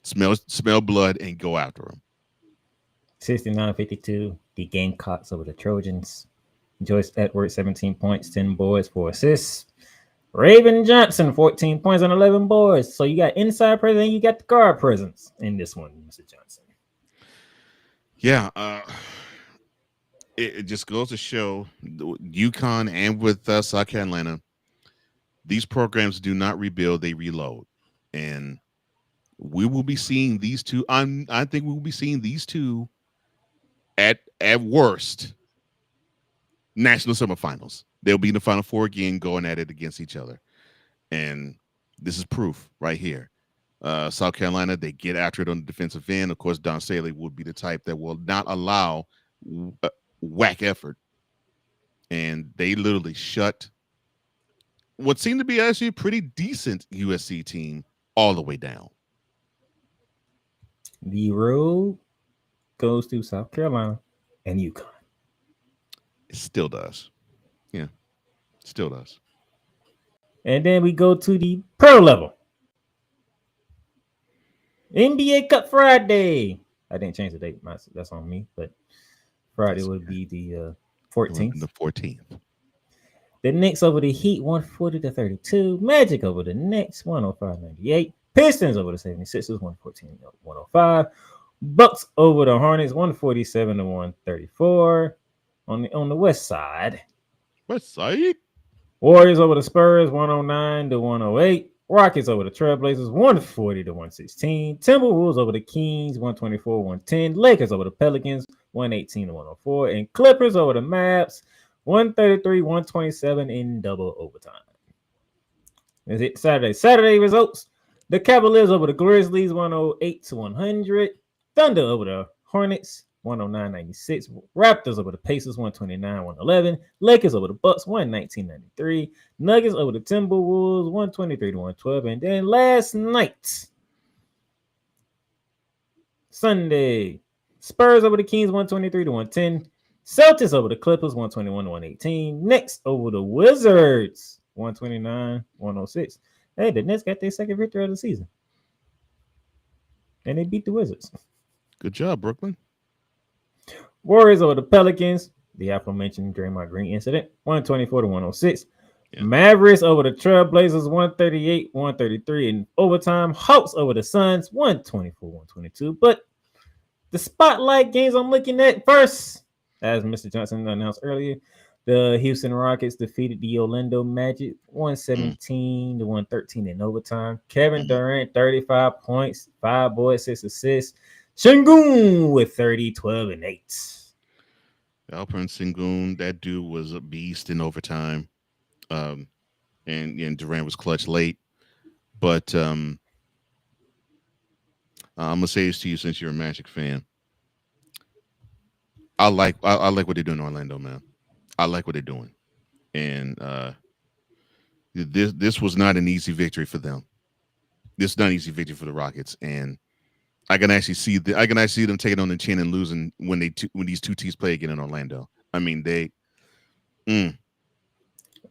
Smell blood and go after them. 69-52, the Gamecocks over the Trojans. Joyce Edwards, 17 points, 10 boards, 4 assists. Raven Johnson, 14 points and 11 boards. So you got inside presence and you got the guard presence in this one, Mr. Johnson. Yeah, it just goes to show UConn and with South Carolina, these programs do not rebuild, they reload. And we will be seeing these two. I think we will be seeing these two at worst national semifinals. They'll be in the Final Four again, going at it against each other. And this is proof right here. South Carolina, they get after it on the defensive end. Of course, Don Staley would be the type that will not allow whack effort. And they literally shut what seemed to be actually a pretty decent USC team all the way down. The road goes to South Carolina and UConn. It still does. Yeah, still does. And then we go to the pro level. NBA Cup Friday. I didn't change the date. That's on me, but Friday would be the 14th. The 14th. The Knicks over the Heat, 140-32. Magic over the Knicks, 105-98. Pistons over the 76ers, 114-105. Bucks over the Hornets, 147-134. On the west side. West side. Warriors over the Spurs, 109-108. Rockets over the Trailblazers, 140-116. Timberwolves over the Kings, 124-110. Lakers over the Pelicans, 118-104. And Clippers over the Mavs, 133-127 in double overtime. Is it Saturday? Saturday results. The Cavaliers over the Grizzlies, 108-100. Thunder over the Hornets, 109-96. Raptors over the Pacers, 129-111. Lakers over the Bucks, 119-93. Nuggets over the Timberwolves, 123-112. And then last night, Sunday, Spurs over the Kings 123-110. Celtics over the Clippers 121-118. Knicks over the Wizards 129-106. Hey, the Nets got their second victory of the season. And they beat the Wizards. Good job, Brooklyn. Warriors over the Pelicans. The aforementioned Draymond Green incident 124-106. Yeah. Mavericks over the Trailblazers 138-133 in overtime. Hawks over the Suns 124-122. But the spotlight games I'm looking at first, as Mr. Johnson announced earlier, the Houston Rockets defeated the Orlando Magic 117-113 in overtime. Kevin Durant 35 points, 5 boards, 6 assists. Sengun with 30, 12, and 8. Alperen Sengun, that dude was a beast in overtime. And Durant was clutch late. But I'm gonna say this to you since you're a Magic fan. I like what they're doing in Orlando, man. I like what they're doing. And this was not an easy victory for them. This is not an easy victory for the Rockets. And I can actually see them taking on the chin and losing when these two teams play again in Orlando. I mean,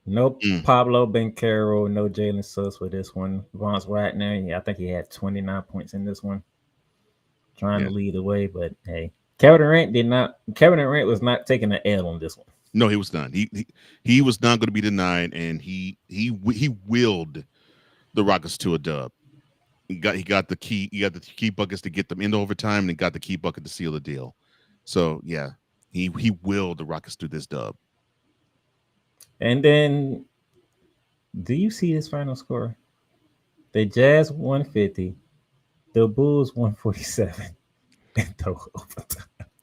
Nope. Pablo Banchero, no Jalen Suggs for this one. Vance Wagner, I think he had 29 points in this one. Trying to lead the way, but hey, Kevin Durant was not taking an L on this one. No, he was not. He was not going to be denied, and he willed the Rockets to a dub. He got the key buckets to get them into overtime, and he got the key bucket to seal the deal. So yeah, he willed the Rockets to this dub. And then, do you see this final score? The Jazz 150, the Bulls 147.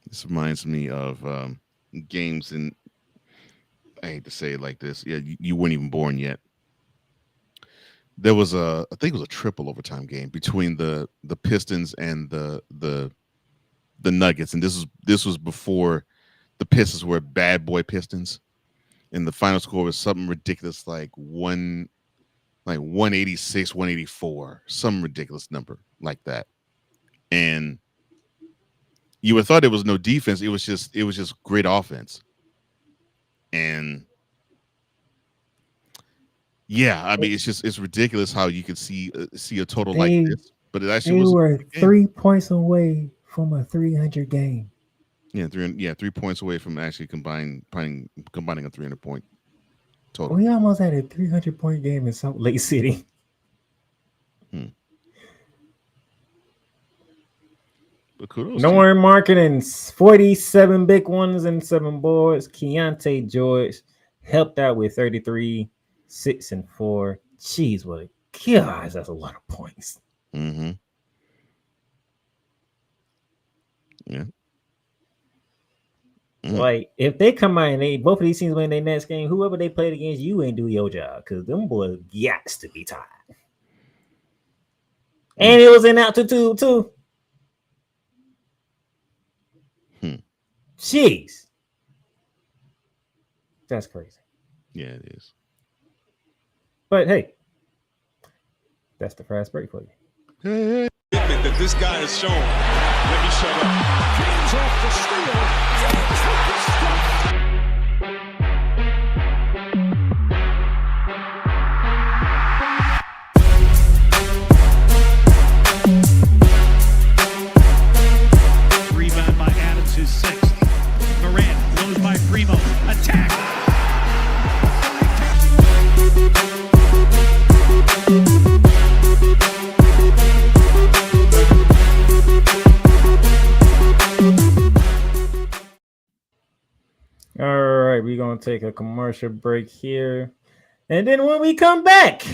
This reminds me of games in. I hate to say it like this. Yeah, you weren't even born yet. There was I think it was a triple overtime game between the Pistons and the Nuggets, and this was before the Pistons were bad boy Pistons, and the final score was something ridiculous like 186, 184, some ridiculous number like that, and you would have thought there was no defense. It was just great offense, and. Yeah, I mean it's ridiculous how you could see a total like this, but it actually was. They were 3 points away from a 300 game. Yeah, 3 points away from actually combining a 300-point total. We almost had a 300-point game in Salt Lake City. But kudos. Norman Marketing 47 big ones and 7 boards. Keontae George helped out with 33. 6 and 4. Jeez, what a gosh, that's a lot of points. Mm-hmm. Yeah. Like if they come out and both of these teams win their next game, whoever they played against, you ain't do your job because them boys gots to be tied. And it was in altitude too. Jeez, that's crazy. Yeah, it is. But hey, that's the fast break for you. Hey. That this guy has shown. Let me shut up. James off the steal. James with the stop. Rebound by Adams, his 6th. Morant blows by Primo. Attack. All right, we're going to take a commercial break here. And then when we come back,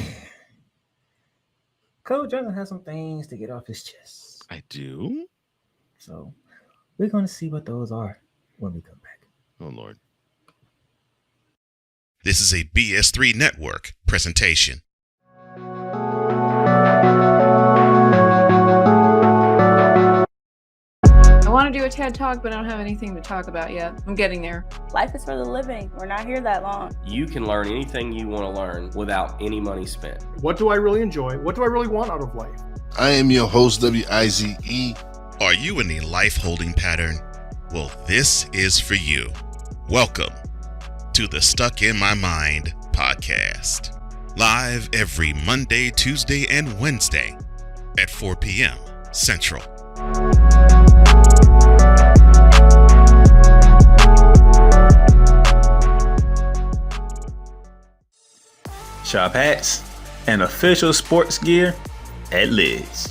Coach Johnson has some things to get off his chest. I do. So we're going to see what those are when we come back. Oh, Lord. This is a BS3 Network presentation. I want to do a TED Talk, but I don't have anything to talk about yet. I'm getting there. Life is for the living. We're not here that long. You can learn anything you want to learn without any money spent. What do I really enjoy? What do I really want out of life? I am your host, WIZE, Are you in a life holding pattern? Well, this is for you. Welcome to the Stuck in My Mind podcast. Live every Monday, Tuesday, and Wednesday at 4 p.m. Central. Shop hats and official sports gear at Liz.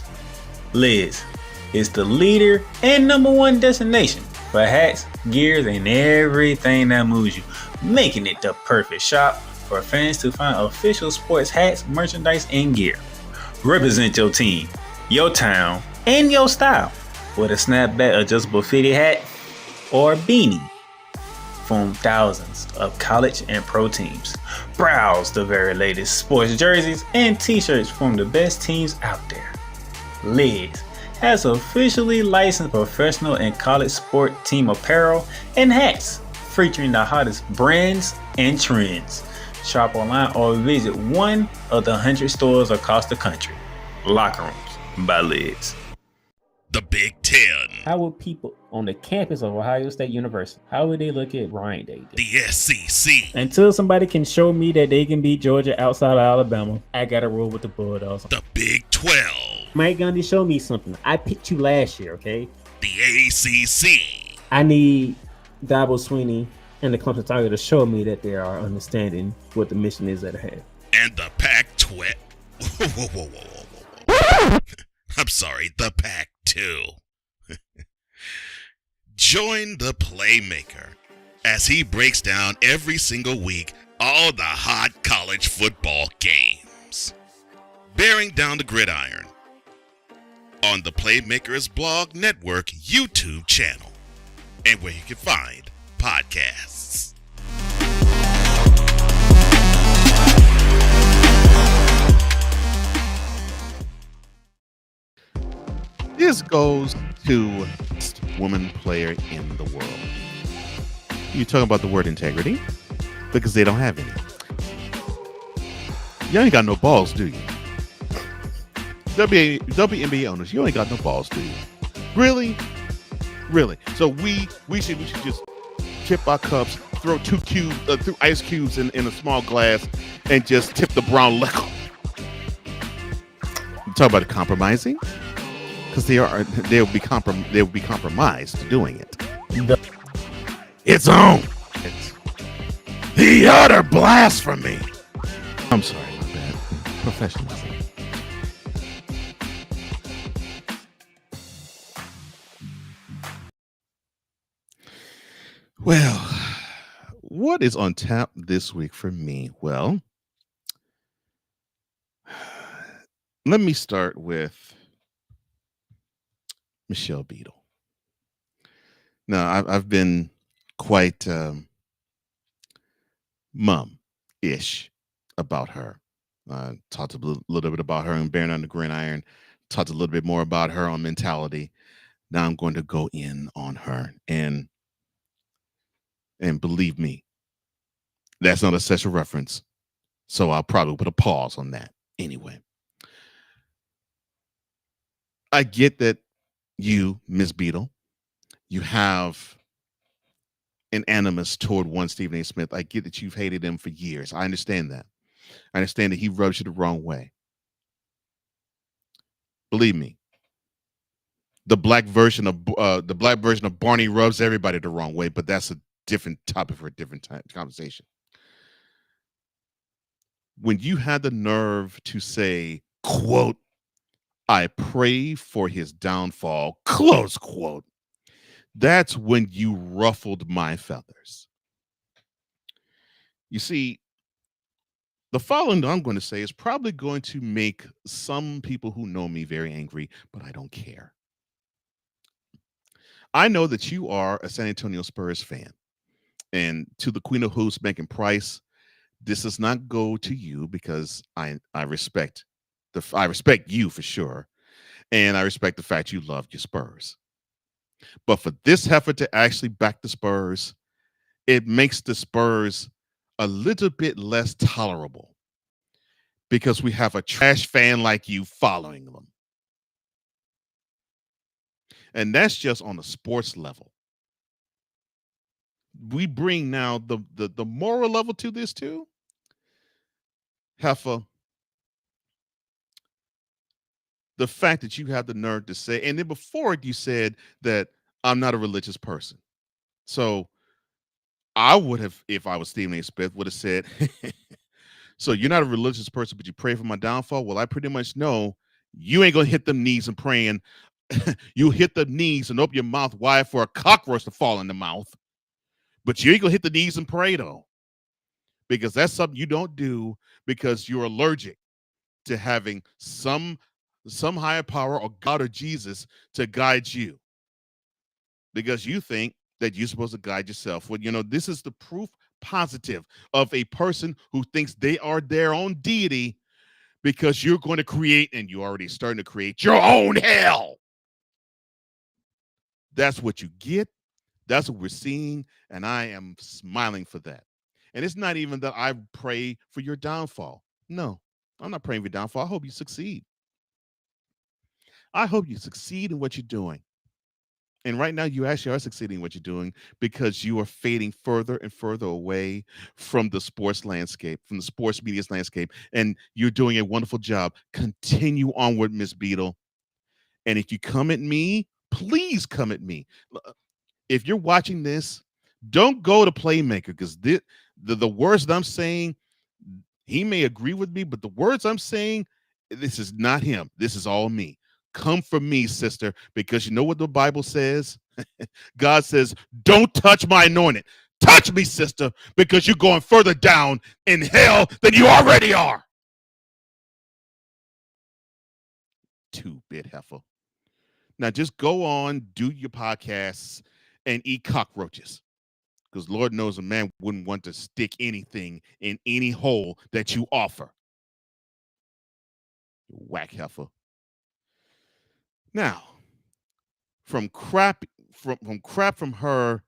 Liz is the leader and number one destination for hats, gears, and everything that moves you, making it the perfect shop for fans to find official sports hats, merchandise, and gear. Represent your team, your town, and your style with a snapback adjustable fitted hat or beanie from thousands of college and pro teams. Browse the very latest sports jerseys and t-shirts from the best teams out there. Liz has officially licensed professional and college sport team apparel and hats featuring the hottest brands and trends. Shop online or visit one of the 100 stores across the country. Locker Rooms by Liz. The Big Ten. How would people on the campus of Ohio State University, how would they look at Ryan Day? The SEC. Until somebody can show me that they can beat Georgia outside of Alabama, I gotta roll with the Bulldogs. The Big 12. Mike Gundy, show me something. I picked you last year, okay? The ACC. I need Dabo Sweeney and the Clemson Tigers to show me that they are understanding what the mission is at hand. And the Pac-12. Whoa. I'm sorry, the Pac-2. Join the Playmaker as he breaks down every single week all the hot college football games, bearing down the gridiron on the Playmaker's Blog Network YouTube channel and where you can find podcasts. This goes to best woman player in the world. You talking about the word integrity? Because they don't have any. You ain't got no balls, do you? WNBA owners, you ain't got no balls, do you? Really? So we should just tip our cups, throw through ice cubes in a small glass, and just tip the brown liquor. You talk about compromising? Because they'll be compromised doing it. It's on. It's the utter blasphemy. I'm sorry, my bad. Professionalism. Well, what is on tap this week for me? Well, let me start with Michelle Beadle. Now, I've been quite mum-ish about her. Talked a little bit about her and Bearing on the Gridiron. Talked a little bit more about her on Mentality. Now I'm going to go in on her. And believe me, that's not a sexual reference. So I'll probably put a pause on that. Anyway, I get that you, Ms. Beadle, you have an animus toward one Stephen A. Smith. I get that you've hated him for years. I understand that. I understand that he rubs you the wrong way. Believe me, the black version of Barney rubs everybody the wrong way, but that's a different topic for a different conversation. When you had the nerve to say, quote, "I pray for his downfall," close quote, that's when you ruffled my feathers. You see, the following I'm going to say is probably going to make some people who know me very angry, but I don't care. I know that you are a San Antonio Spurs fan. And to the Queen of Hoops, Megan Price, this does not go to you because I respect you for sure. And I respect the fact you love your Spurs. But for this heifer to actually back the Spurs, it makes the Spurs a little bit less tolerable because we have a trash fan like you following them. And that's just on a sports level. We bring now the moral level to this too. Heffa, the fact that you have the nerve to say, and then before it, you said that I'm not a religious person. So I would have, if I was Stephen A. Smith, would have said, so you're not a religious person, but you pray for my downfall? Well, I pretty much know you ain't going to hit them knees and praying. You hit the knees and open your mouth wide for a cockroach to fall in the mouth. But you ain't going to hit the knees and pray, though, because that's something you don't do because you're allergic to having some higher power or God or Jesus to guide you, because you think that you're supposed to guide yourself. Well, this is the proof positive of a person who thinks they are their own deity, because you're going to create, and you're already starting to create, your own hell. That's what you get. That's what we're seeing, and I am smiling for that. And it's not even that I pray for your downfall. No, I'm not praying for your downfall. I hope you succeed. I hope you succeed in what you're doing. And right now, you actually are succeeding in what you're doing, because you are fading further and further away from the sports landscape, from the sports media landscape. And you're doing a wonderful job. Continue onward, Miss Beadle. And if you come at me, please come at me. If you're watching this, don't go to Playmaker, because the words that I'm saying, he may agree with me, but the words I'm saying, this is not him. This is all me. Come for me, sister, because you know what the Bible says? God says, don't touch my anointed. Touch me, sister, because you're going further down in hell than you already are. 2-bit heifer. Now just go on, do your podcasts, and eat cockroaches, because Lord knows a man wouldn't want to stick anything in any hole that you offer. You whack heifer. Now, from crap from her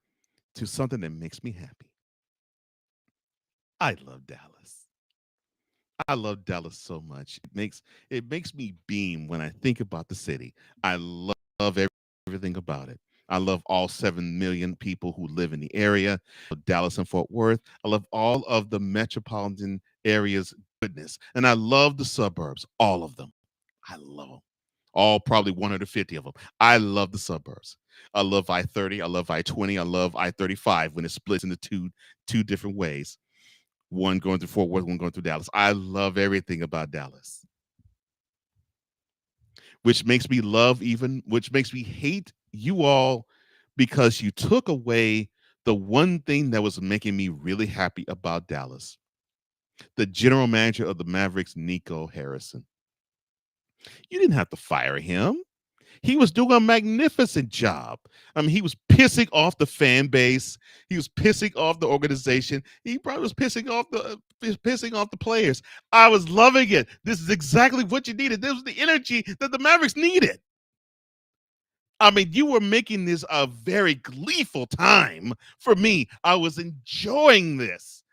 to something that makes me happy. I love Dallas. I love Dallas so much. It makes me beam when I think about the city. I love everything about it. I love all 7 million people who live in the area of Dallas and Fort Worth. I love all of the metropolitan areas' goodness. And I love the suburbs, all of them. I love them. All probably 150 of them. I love the suburbs. I love I-30. I love I-20. I love I-35 when it splits into two different ways. One going through Fort Worth, one going through Dallas. I love everything about Dallas. Which makes me hate you all, because you took away the one thing that was making me really happy about Dallas. The general manager of the Mavericks, Nico Harrison. You didn't have to fire him. He was doing a magnificent job. I mean, he was pissing off the fan base. He was pissing off the organization. He probably was pissing off the players. I was loving it. This is exactly what you needed. This was the energy that the Mavericks needed. I mean, you were making this a very gleeful time for me. I was enjoying this.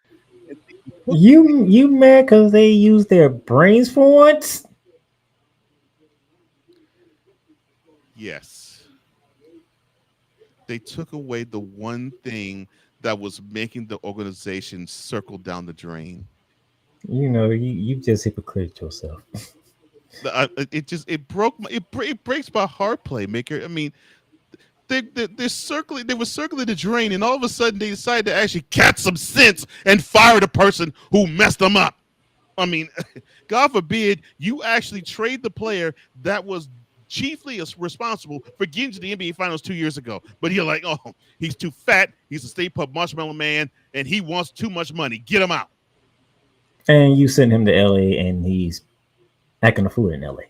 You mad because they use their brains for once? Yes. They took away the one thing that was making the organization circle down the drain. You just hypocrite yourself. It breaks my heart, Playmaker. I mean, they were circling the drain, and all of a sudden they decided to actually catch some sense and fire the person who messed them up. I mean, God forbid you actually trade the player that was chiefly responsible for getting to the NBA Finals 2 years ago. But you're like, oh, he's too fat. He's a Stay Puft Marshmallow Man, and he wants too much money. Get him out. And you send him to LA, and he's acting a fool in LA.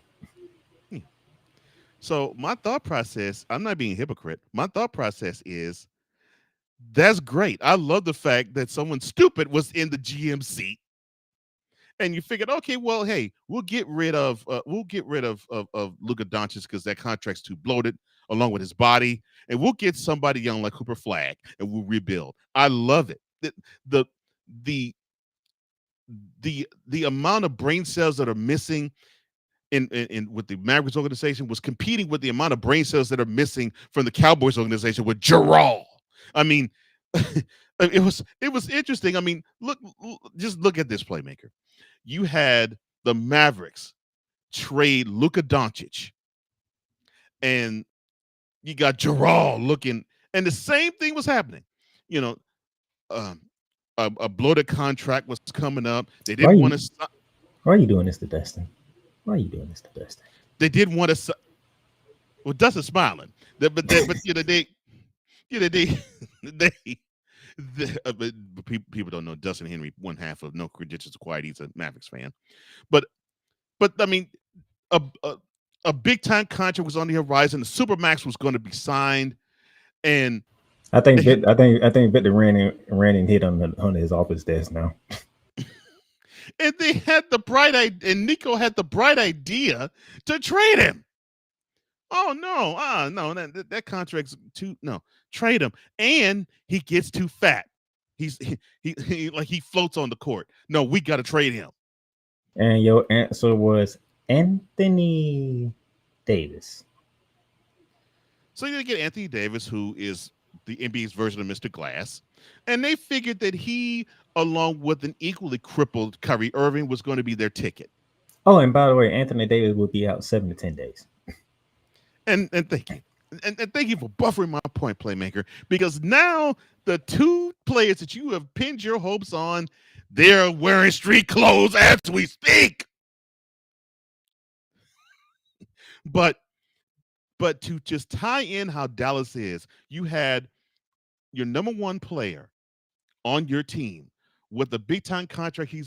So my thought process, I'm not being a hypocrite. My thought process is, that's great. I love the fact that someone stupid was in the GM seat. And you figured, okay, well, hey, we'll get rid of Luka Doncic because that contract's too bloated, along with his body, and we'll get somebody young like Cooper Flagg, and we'll rebuild. I love it. The amount of brain cells that are missing in with the Mavericks organization was competing with the amount of brain cells that are missing from the Cowboys organization with Jarrell. I mean, it was interesting. I mean, just look at this playmaker. You had the Mavericks trade Luka Doncic, and you got Jarrell looking, and the same thing was happening. You know, a bloated contract was coming up. They didn't want to. Why are you doing this to Dustin? Why are you doing this to Dustin? They didn't want to. Well, Dustin's smiling. But people don't know Dustin Henry, one half of No Credentials Acquired. He's a Mavericks fan. But I mean, a big time contract was on the horizon. The Supermax was going to be signed, and I think Victor ran and hit on his office desk now. And they had the bright idea, and Nico had the bright idea to trade him. Oh no, no, that contract's trade him, and he gets too fat. He floats on the court. No, we got to trade him. And your answer was Anthony Davis. So you get Anthony Davis, who is the NBA's version of Mr. Glass, and they figured that he, along with an equally crippled Kyrie Irving, was going to be their ticket. Oh, and by the way, Anthony Davis will be out 7 to 10 days. And thank you. And thank you for buffering my point, playmaker, because now the two players that you have pinned your hopes on, they're wearing street clothes as we speak. But to just tie in how Dallas is, you had your number one player on your team with a big time contract he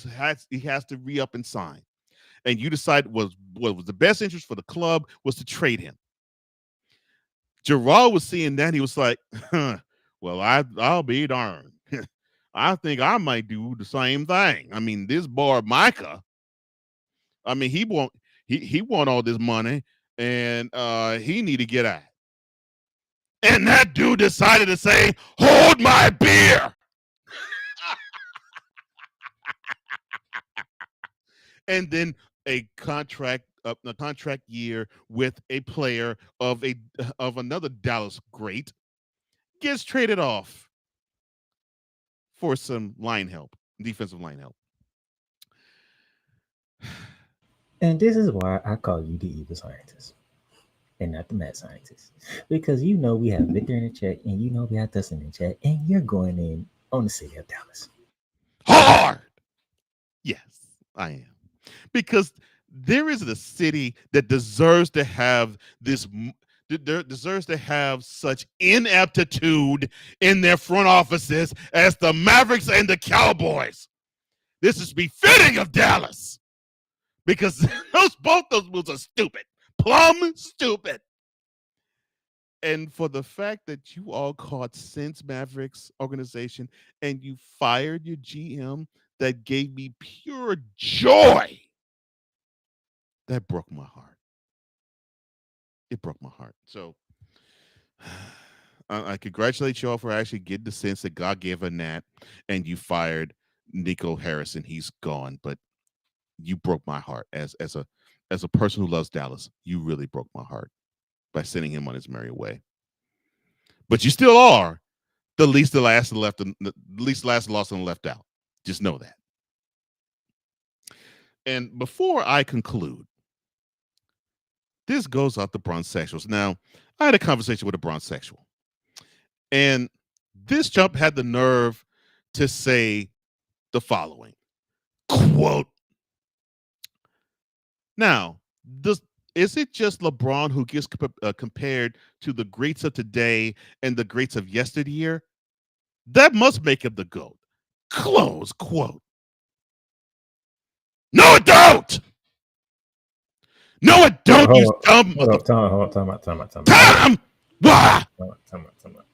has to re-up and sign. And you decide what was the best interest for the club was to trade him. Jarrell was seeing that. He was like, well, I'll be darned. I think I might do the same thing. I mean, this boy Micah, I mean, he want all this money, and he need to get out. And that dude decided to say, hold my beer. And then a contract year with a player of another Dallas great gets traded off for some defensive line help. And this is why I call you the evil scientist and not the mad scientist. Because we have Victor in the chat, and we have Dustin in the chat, and you're going in on the city of Dallas. Hard! Yes, I am. Because there is a city that deserves to have such ineptitude in their front offices as the Mavericks and the Cowboys. This is befitting of Dallas. Because both those moves are stupid. Plumb stupid. And for the fact that you all caught since Mavericks organization and you fired your GM, that gave me pure joy. That broke my heart. It broke my heart. So I congratulate you all for actually getting the sense that God gave a gnat and you fired Nico Harrison. He's gone, but you broke my heart as a person who loves Dallas. You really broke my heart by sending him on his merry way. But you still are the least last and lost and left out. Just know that. And before I conclude, this goes out to bronzexuals. Now, I had a conversation with a bronzexual, and this chump had the nerve to say the following, quote, now, is it just LeBron who gets compared to the greats of today and the greats of yesteryear? That must make him the GOAT. Close quote. No, it don't! No, it don't, you dumb mother... Time out. Time! Why? Time out.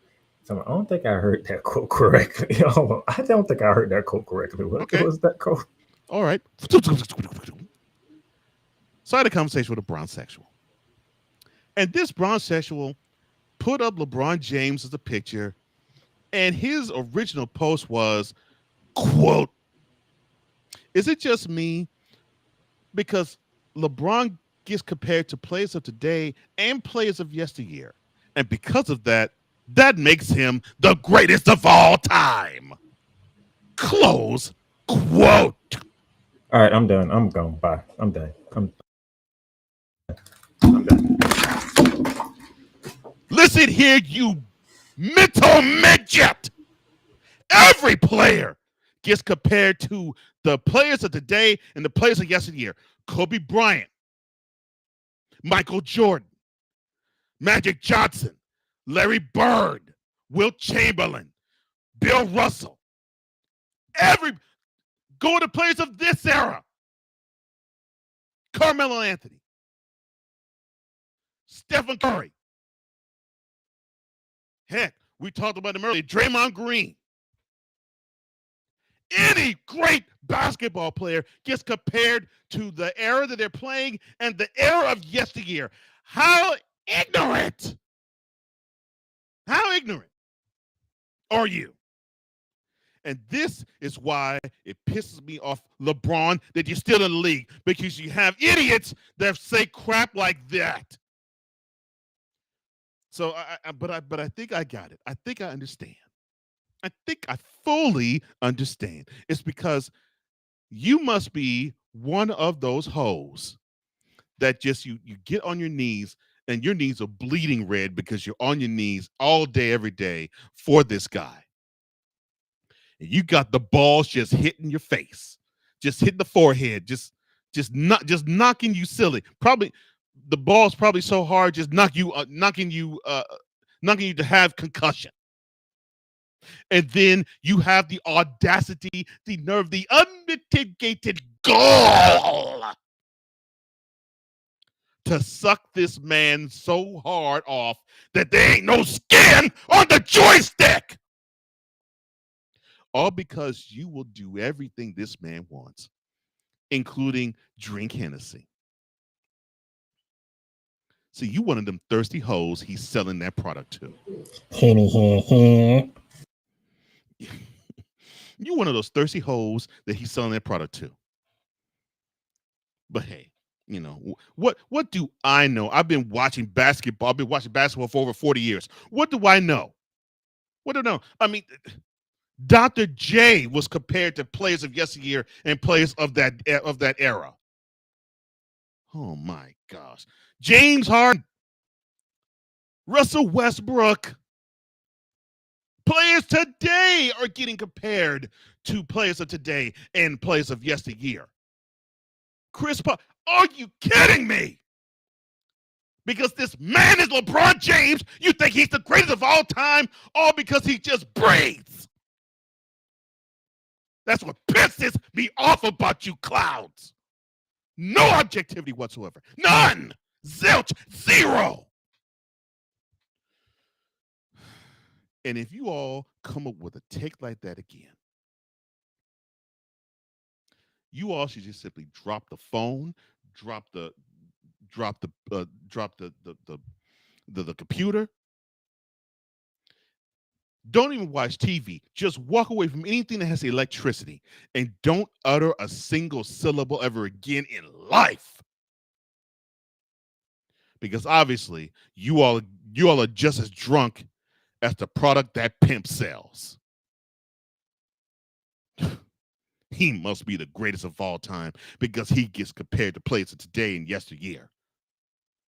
I don't think I heard that quote correctly. I don't think I heard that quote correctly. What was that quote? All right. So I had a conversation with a bronzexual. And this bronzexual put up LeBron James as a picture, and his original post was, quote, is it just me? Because LeBron gets compared to players of today and players of yesteryear. And because of that, that makes him the greatest of all time. Close quote. All right, I'm done. I'm gone. Bye. I'm done. I'm done. Listen here, you mental midget. Every player gets compared to the players of today and the players of yesteryear. Kobe Bryant, Michael Jordan, Magic Johnson, Larry Bird, Wilt Chamberlain, Bill Russell. Go to players of this era. Carmelo Anthony, Stephen Curry. Heck, we talked about him earlier. Draymond Green. Any great basketball player gets compared to the era that they're playing and the era of yesteryear. How ignorant! How ignorant are you? And this is why it pisses me off, LeBron, that you're still in the league, because you have idiots that say crap like that. So, but I think I got it. I think I understand. I think I fully understand. It's because you must be one of those hoes that just you get on your knees and your knees are bleeding red because you're on your knees all day, every day for this guy. And you got the balls just hitting your face, just hitting the forehead, just knocking you silly. Probably the ball's probably so hard, just knocking you to have concussion. And then you have the audacity, the nerve, the unmitigated gall to suck this man so hard off that there ain't no skin on the joystick. All because you will do everything this man wants, including drink Hennessy. See, you one of them thirsty hoes he's selling that product to. You one of those thirsty hoes that he's selling that product to. But hey, you know, what do I know? I've been watching basketball. I've been watching basketball for over 40 years. What do I know? What do I know? I mean, Dr. J was compared to players of yesteryear and players of that era. Oh my gosh. James Harden, Russell Westbrook. Players today are getting compared to players of today and players of yesteryear. Chris Paul, are you kidding me? Because this man is LeBron James, you think he's the greatest of all time, all because he just breathes. That's what pisses me off about you clowns. No objectivity whatsoever. None. Zilch. Zero. And if you all come up with a take like that again, you all should just simply drop the phone, drop the computer. Don't even watch TV. Just walk away from anything that has electricity and don't utter a single syllable ever again in life. Because obviously you all are just as drunk as the product that pimp sells. He must be the greatest of all time because he gets compared to players of today and yesteryear.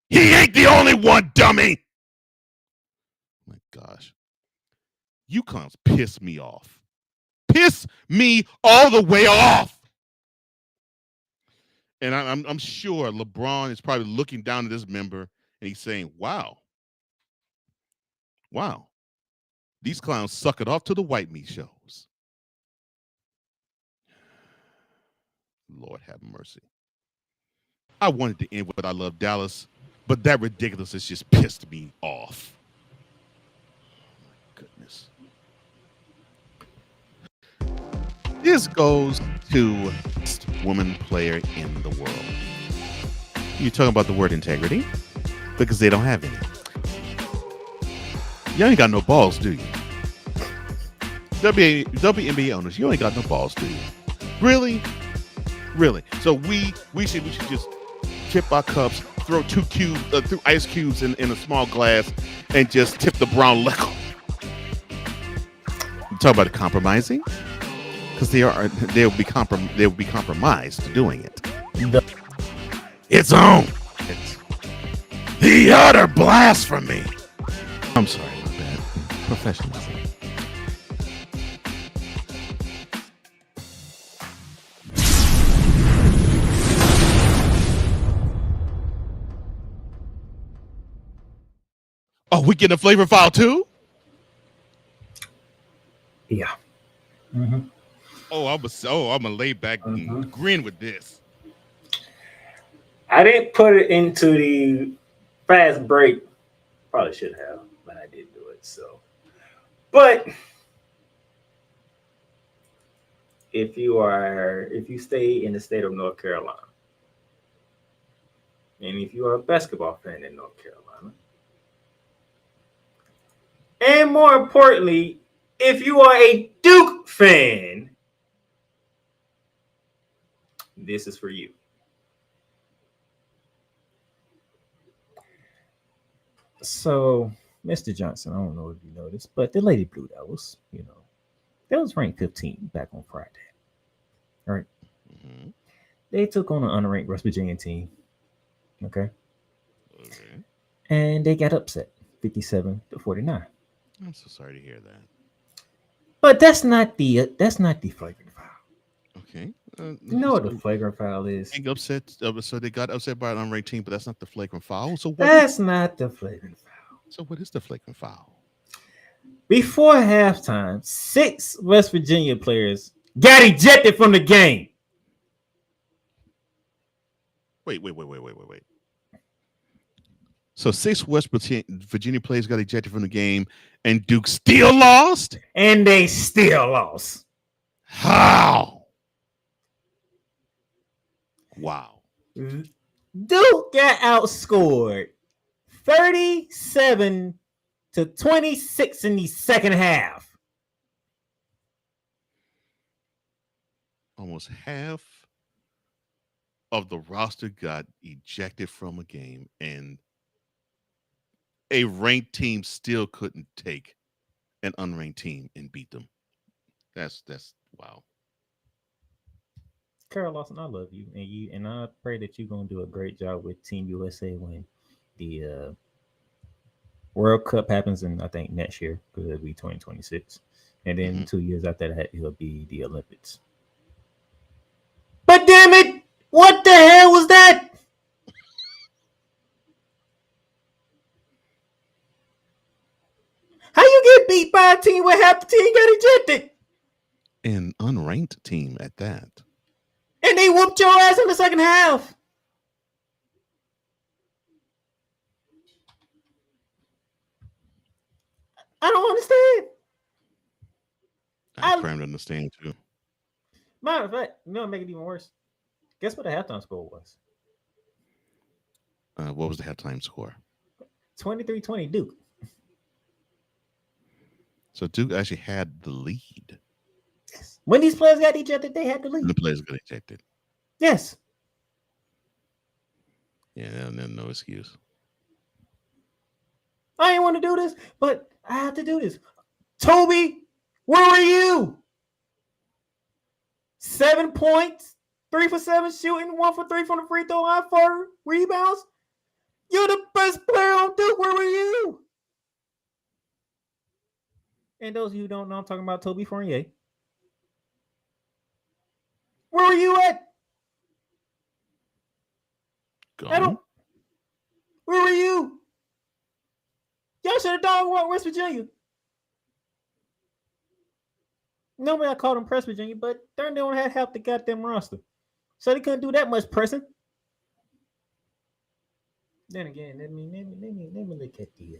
He ain't the only one, dummy. Oh my gosh. UConn's piss me off. Piss me all the way off. And I'm sure LeBron is probably looking down at this member and he's saying, wow, these clowns suck it off to the white meat shows. Lord have mercy. I wanted to end with I love Dallas, but that ridiculousness just pissed me off. Oh my goodness. This goes to best woman player in the world. You're talking about the word integrity? Because they don't have any. You ain't got no balls, do you? WNBA owners, you ain't got no balls, do you? Really? Really? So we should just tip our cups throw two ice cubes in a small glass and just tip the brown liquor. You talk about compromising, because they'll be compromised doing it. It's on. It's the utter blasphemy. I'm sorry, my bad. Professionalism. Oh, we getting a flavor file too? Yeah. Mm-hmm. I'm gonna lay back and grin with this. I didn't put it into the fast break. Probably should have, but I didn't do it. So, but if you stay in the state of North Carolina, and if you are a basketball fan in North Carolina, and more importantly, if you are a Duke fan, this is for you. So, Mr. Johnson, I don't know if you noticed, but the Lady Blue Devils, that was ranked 15 back on Friday. Right? Mm-hmm. They took on an unranked West Virginia team. Okay. And they got upset 57-49. I'm so sorry to hear that. But that's not the flagrant foul. Okay. You know what the flagrant foul is? So they got upset by an unranked team, but that's not the flagrant foul. So that's not the flagrant foul. So what is the flagrant foul? Before halftime, 6 West Virginia players got ejected from the game. Wait. So 6 West Virginia players got ejected from the game, and Duke still lost? And they still lost. How? Wow. Duke got outscored 37-26 in the second half. Almost half of the roster got ejected from a game, and a ranked team still couldn't take an unranked team and beat them. That's wow. Carol Lawson, I love you, and I pray that you're gonna do a great job with Team USA when the World Cup happens, and I think next year, because it'll be 2026, and then 2 years after that, it'll be the Olympics. But damn it, what the hell was that? How you get beat by a team where half the team got ejected? An unranked team at that. And they whooped your ass in the second half. I don't understand. I'm trying to understand too. Matter of fact, make it even worse. Guess what the halftime score was? What was the halftime score? 23-20 Duke. So Duke actually had the lead. Yes. When these players got ejected, they had the lead. The players got ejected. Yes. Yeah, no excuse. I didn't want to do this, but I have to do this. Toby, where were you? 7 points, 3 for 7 shooting, 1 for 3 from the free throw line, 4 rebounds. You're the best player on Duke. Where were you? And those of you who don't know, I'm talking about Toby Fournier. Where were you at? Gone. Where were you? Y'all should have dog West Virginia. Normally I called them Press Virginia, but they don't have half the goddamn roster. So they couldn't do that much pressing. Then again, let me look at the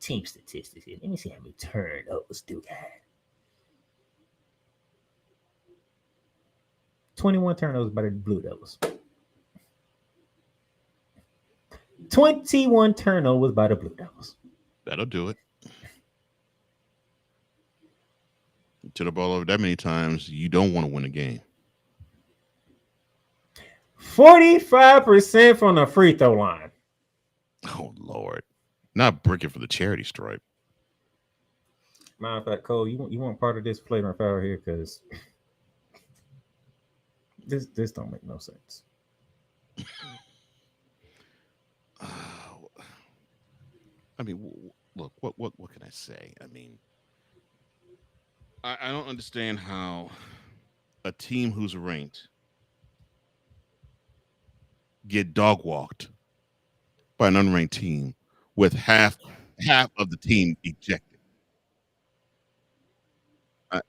team statistics here. Let me see how many turnovers Duke had. 21 turnovers by the Blue Devils. 21 turnovers by the Blue Devils. That'll do it. You turn the ball over that many times, you don't want to win a game. 45% from the free throw line. Oh Lord, not bricking for the charity stripe. Matter of fact, Cole, you want part of this flagrant foul here because this don't make no sense. I mean, look, what can I say? I mean, I don't understand how a team who's ranked get dog walked by an unranked team with half of the team ejected. I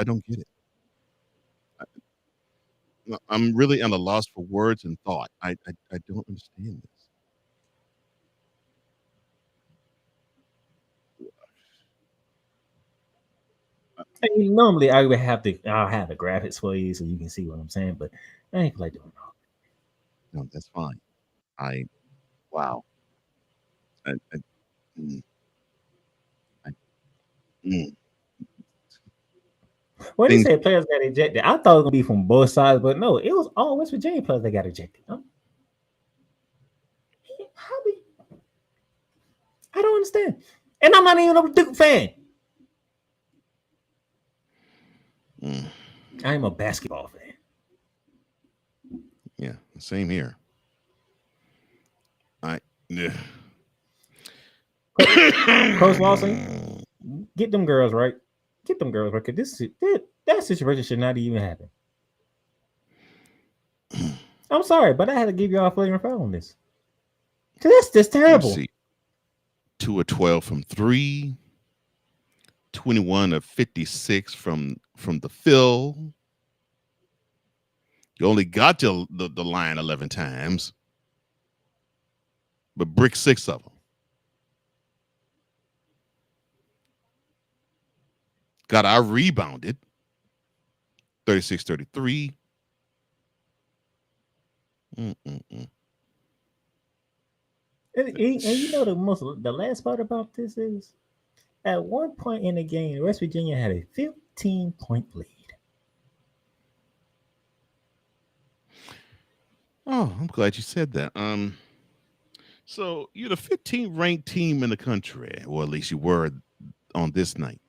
don't get it. I'm really at a loss for words and thought. I don't understand this. I mean, normally I'll have the graphics for you so you can see what I'm saying, but I ain't like doing all. No, that's fine. Wow. When they said players got ejected, I thought it was gonna be from both sides, but no, it was all West Virginia players that got ejected. Huh? I don't understand, and I'm not even a Duke fan. I'm a basketball fan. Yeah, same here. Coach Lawson, get them girls right. Get them girls right. Cause that situation should not even happen. I'm sorry, but I had to give you all flagrant foul on this. Cause that's just terrible. 2 of 12 from 3, 21 of 56 from the field. You only got to the line 11 times, but brick 6 of them. Got our rebounded 36-33. And you know the last part about this is at one point in the game, West Virginia had a 15-point lead. Oh, I'm glad you said that. So you're the 15th ranked team in the country, or at least you were on this night.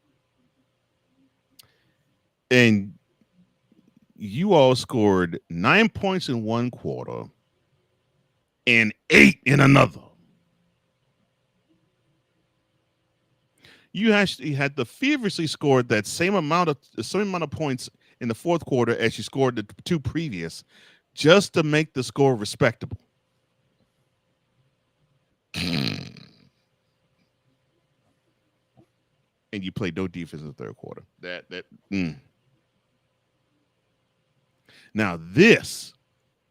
And you all scored 9 points in one quarter and 8 in another. You actually had to feverishly scored that same amount of points in the fourth quarter as you scored the 2 previous, just to make the score respectable. And you played no defense in the third quarter. Now this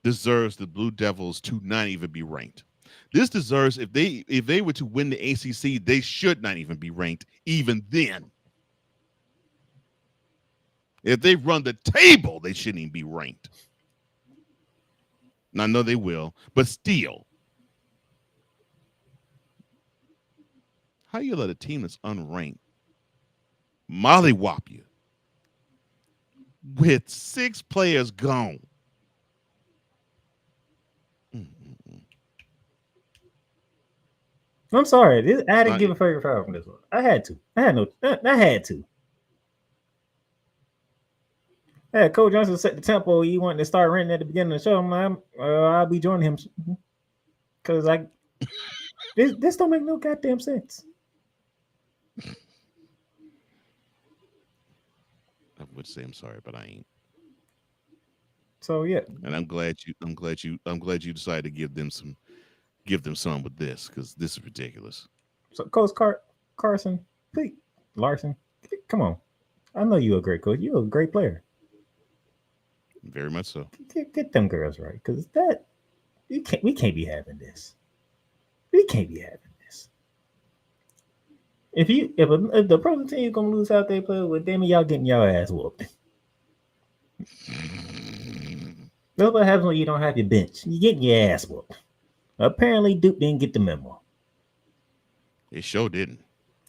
deserves the Blue Devils to not even be ranked. This deserves, if they were to win the ACC, they should not even be ranked even then. If they run the table, they shouldn't even be ranked. And I know they will, but still. How you let a team that's unranked mollywop you with 6 players gone? I'm sorry. I had to give a flagrant foul from this one. I had to. I had to. Yeah, Coach Johnson set the tempo. He wanted to start ranting at the beginning of the show. I'll be joining him because this don't make no goddamn sense. I would say I'm sorry, but I ain't. So yeah, and I'm glad you decided to give them some with this, because this is ridiculous. So Coach Carson, please, Larson, come on. I know you're a great coach. You're a great player. Very much so. Get them girls right, because we can't be having this. We can't be having this. If the opposing team is gonna lose out there play with them, y'all getting y'all ass whooped. That's what happens when you don't have your bench. You getting your ass whooped. Apparently, Duke didn't get the memo. It sure didn't.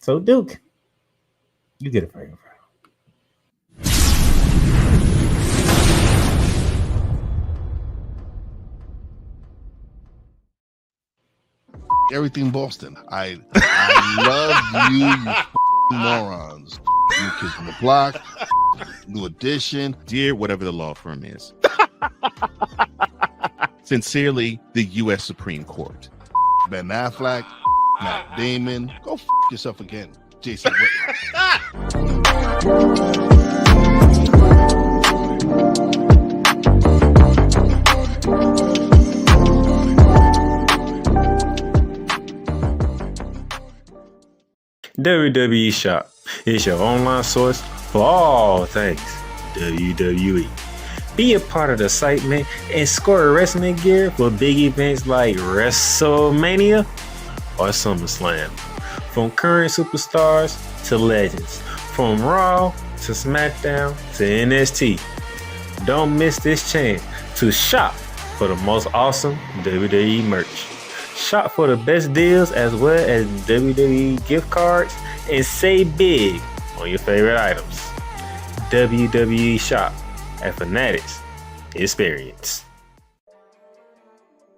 So Duke, you get a flagrant foul. everything Boston. I love you morons. New Kids on the Block, New Edition. Dear whatever the law firm is. Sincerely, the U.S. Supreme Court. Ben Affleck, Matt Damon. Go yourself again, Jason Whitlock. WWE Shop is your online source for all things WWE. Be a part of the excitement and score wrestling gear for big events like WrestleMania or SummerSlam. From current superstars to legends, from Raw to SmackDown to NXT. Don't miss this chance to shop for the most awesome WWE merch. Shop for the best deals as well as WWE gift cards and save big on your favorite items. WWE Shop at Fanatics Experience.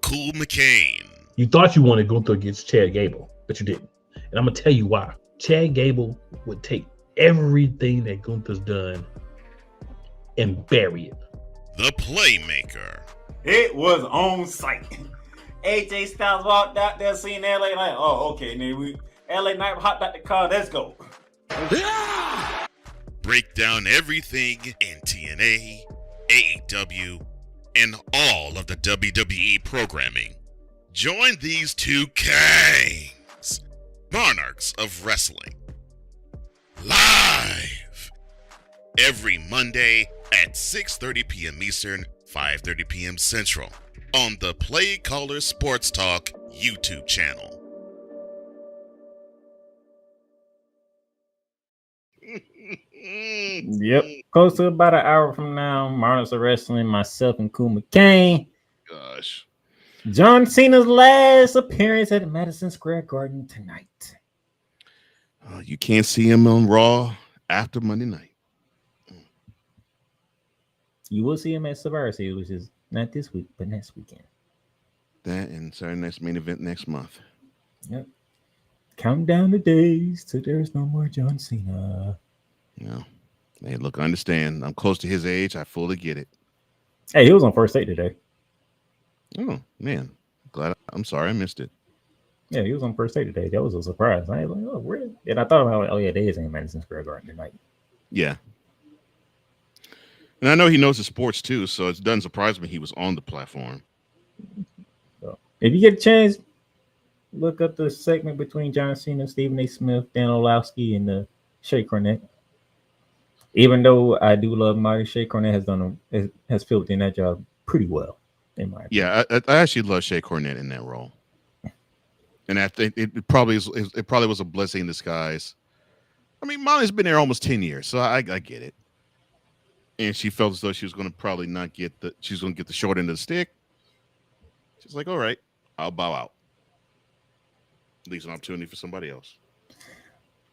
Cool McCain. You thought you wanted Gunther against Chad Gable, but you didn't. And I'm going to tell you why. Chad Gable would take everything that Gunther's done and bury it. The Playmaker. It was on site. AJ Styles walked out there, seen LA Knight. Oh, okay. Then LA Knight hopped out the car. Let's go. Break down everything in TNA, AEW, and all of the WWE programming. Join these two kings, monarchs of wrestling, live every Monday at 6:30 p.m. Eastern, 5:30 p.m. Central on the Play Caller Sports Talk YouTube channel. Yep. Close to about an hour from now, Monarchs of Wrestling, myself and Cool McCain. Gosh. John Cena's last appearance at Madison Square Garden tonight. You can't see him on Raw after Monday night. You will see him at Survivor Series, which is not this week, but next weekend. That and Saturday night's main event next month. Yep. Count down the days till there's no more John Cena. Yeah. Hey, look, I understand. I'm close to his age. I fully get it. Hey, he was on first date today. Oh, man. I'm sorry I missed it. Yeah, he was on first date today. That was a surprise. I was like, oh, where? And I thought about, oh, yeah, they is in Madison Square Garden tonight. Yeah. And I know he knows the sports too, so it doesn't surprise me he was on the platform. So, if you get a chance, look up the segment between John Cena, Stephen A. Smith, Dan Orlovsky, and Shay Cornette. Even though I do love Marty, Shay Cornette has filled in that job pretty well, in my opinion. Yeah, I actually love Shay Cornette in that role. And I think it probably was a blessing in disguise. I mean, Molly's been there almost 10 years, so I get it. And she felt as though she was going to probably not get she's going to get the short end of the stick. She's like, all right, I'll bow out. Leaves an opportunity for somebody else.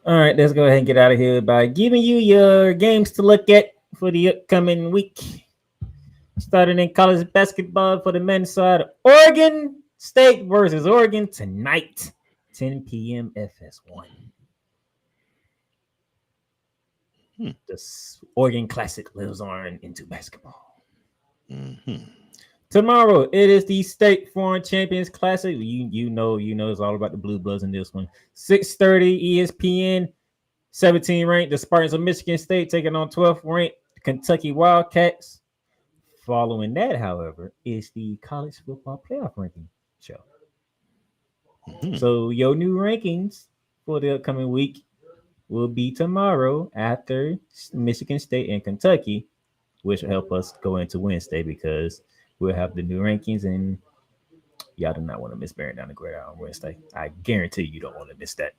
All right, let's go ahead and get out of here by giving you your games to look at for the upcoming week. Starting in college basketball for the men's side, Oregon State versus Oregon tonight, 10 p.m. FS1. The Oregon Classic lives on into basketball. Tomorrow, it is the State Foreign Champions Classic. You know it's all about the Blue Bloods in this one. 6:30 ESPN, 17 ranked. The Spartans of Michigan State taking on 12th ranked Kentucky Wildcats. Following that, however, is the college football playoff ranking show. So your new rankings for the upcoming week will be tomorrow after Michigan State and Kentucky, which will help us go into Wednesday because we'll have the new rankings, and y'all do not want to miss bearing down the gridiron on Wednesday. I guarantee you don't want to miss that.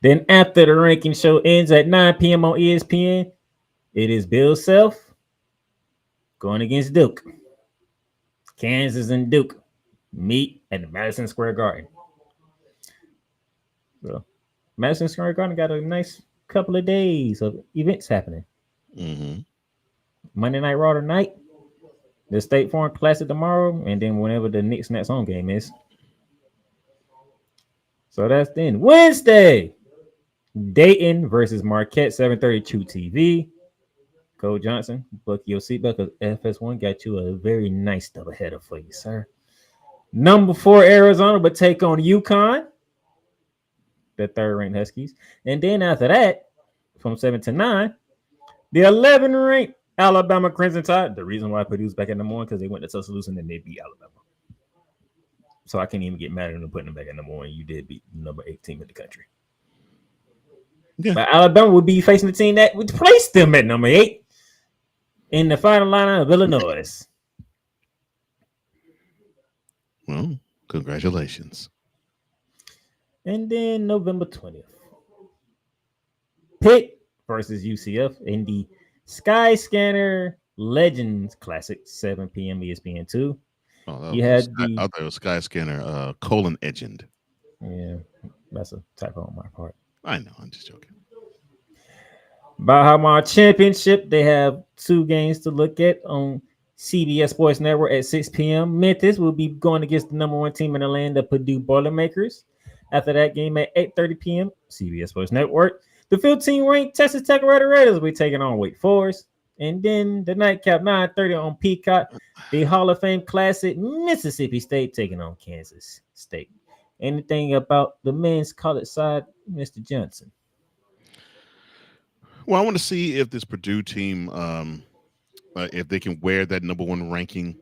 Then after the ranking show ends at 9 p.m. on ESPN, it is Bill Self going against Duke. Kansas and Duke meet at the Madison Square Garden. So Madison Square Garden got a nice couple of days of events happening. Monday Night Raw tonight. the State Farm Classic tomorrow, and then whenever the Knicks next home game is. So that's then Wednesday. Dayton versus Marquette, 7:30 True TV. Cole Johnson, book your seatbelt because FS1 got you a very nice doubleheader for you, sir. Number 4 Arizona will take on UConn, the third-ranked Huskies, and then after that, from 7 to 9, the 11th-ranked Alabama Crimson Tide. The reason why Purdue's back in the morning because they went to Tuscaloosa and then they beat Alabama. So I can't even get mad at them putting them back in the morning. You did beat number 8 team in the country. Yeah. But Alabama would be facing the team that would place them at number 8 in the final lineup of Illinois. Well, congratulations. And then November 20th, Pitt versus UCF in the Skyscanner Legends Classic, 7 p.m. ESPN2. Oh, I thought it was Skyscanner colon Legend. Yeah, that's a typo on my part. I know, I'm just joking. Bahamas Championship, they have 2 games to look at on CBS Sports Network at 6 p.m. Memphis will be going against the number 1 team in the land, the Purdue Boilermakers. After that game at 8:30 p.m., CBS Sports Network, the 15th-ranked Texas Tech Red Raiders will be taking on Wake Forest. And then the nightcap, 9:30 on Peacock, the Hall of Fame Classic, Mississippi State taking on Kansas State. Anything about the men's college side, Mr. Johnson? Well, I want to see if this Purdue team, if they can wear that number 1 ranking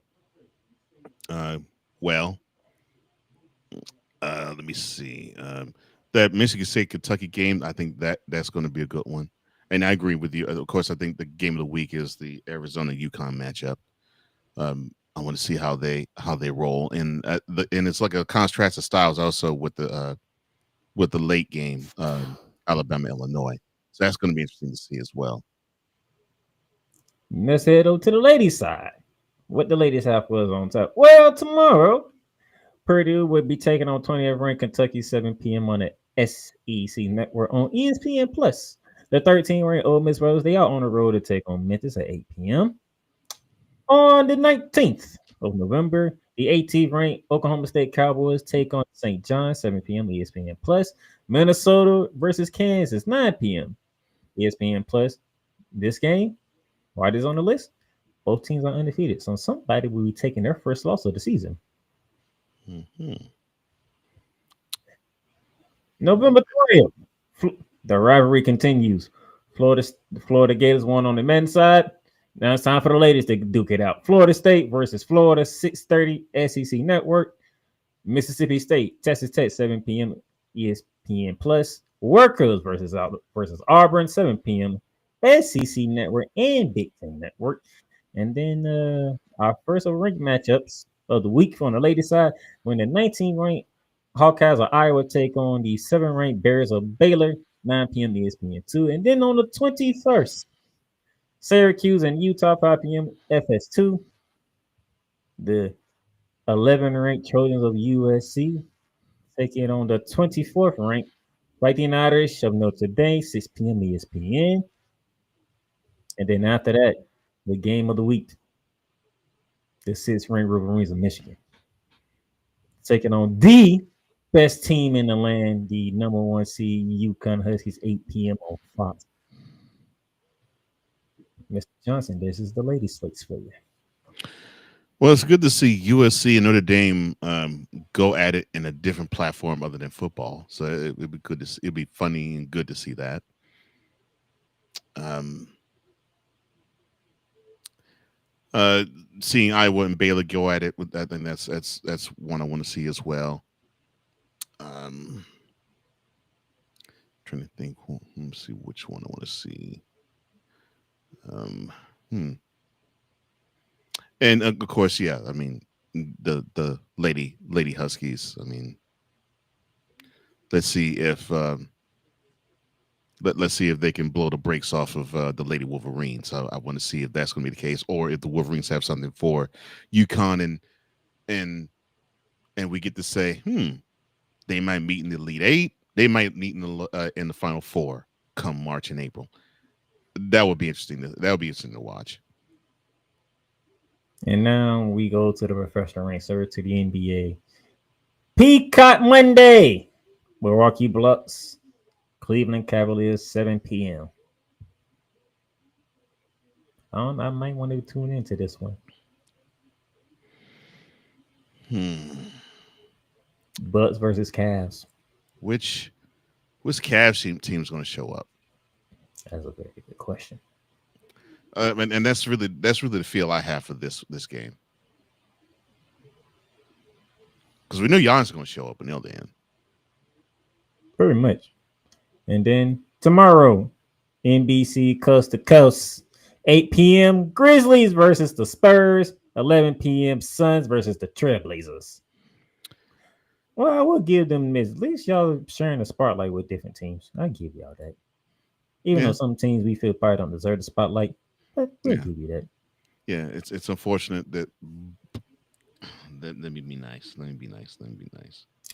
well. Let me see. That Michigan State Kentucky game, I think that's going to be a good one. And I agree with you. Of course, I think the game of the week is the Arizona UConn matchup. I want to see how they roll, and it's like a contrast of styles also with the late game, Alabama Illinois. So that's going to be interesting to see as well. Let's head over to the ladies' side. What the ladies have for us on top? Well, tomorrow, Purdue will be taking on 20th ranked Kentucky, 7 p.m. on the SEC Network on ESPN Plus. The 13th ranked Ole Miss Rose, they are on the road to take on Memphis at 8 p.m. On the 19th of November, the 18th ranked Oklahoma State Cowboys take on St. John, 7 p.m. ESPN Plus. Minnesota versus Kansas, 9 p.m. ESPN Plus. This game, why it is on the list? Both teams are undefeated, so somebody will be taking their first loss of the season. Mm-hmm. November 20th, the rivalry continues. Florida Gators won on the men's side. Now it's time for the ladies to duke it out. Florida State versus Florida, 6:30 SEC Network. Mississippi State, Texas Tech, 7 p.m. ESPN Plus. Workers versus Auburn, 7 p.m. SEC Network and Big Ten Network. And then our first ranked matchups of the week from the ladies' side, when the 19th ranked Hawkeyes of Iowa take on the 7th ranked Bears of Baylor, 9 p.m. ESPN2. And then on the 21st, Syracuse and Utah, 5 p.m. FS2. The 11th ranked Trojans of USC taking on the 24th ranked Fighting Irish of Notre Dame, 6 p.m. ESPN. And then after that, the game of the week, the 6th ranked Wolverines of Michigan taking on the best team in the land, the number 1 seed UConn Huskies, 8 p.m. on Fox. Mr. Johnson, this is the ladies' slates for you. Well, it's good to see USC and Notre Dame go at it in a different platform other than football. So it'd be good to see, it'd be funny and good to see that. Seeing Iowa and Baylor go at it with that, then that's one I want to see as well. Trying to think. Let me see which one I want to see. And of course, yeah. I mean, the lady Huskies. I mean, let's see if let's see if they can blow the brakes off of the Lady Wolverines. I want to see if that's going to be the case, or if the Wolverines have something for UConn and we get to say, they might meet in the Elite Eight. They might meet in the Final Four come March and April. That would be interesting. That would be interesting to watch. And now we go to the professional rank server to the NBA. Peacock Monday. Milwaukee Bucks, Cleveland Cavaliers, 7 p.m. I might want to tune into this one. Bucks versus Cavs. Which Cavs team is going to show up? That's a very good question. And that's really the feel I have for this game. Because we know Giannis is going to show up in the other end. Pretty much. And then tomorrow, NBC Coast to Coast, 8 p.m. Grizzlies versus the Spurs, 11 p.m. Suns versus the Trailblazers. Well, I will give them this. At least y'all sharing the spotlight with different teams. I'll give y'all that. Even though some teams we feel probably don't deserve the spotlight, but we'll give you that. Yeah, it's unfortunate that. Let me be nice. Let me be nice.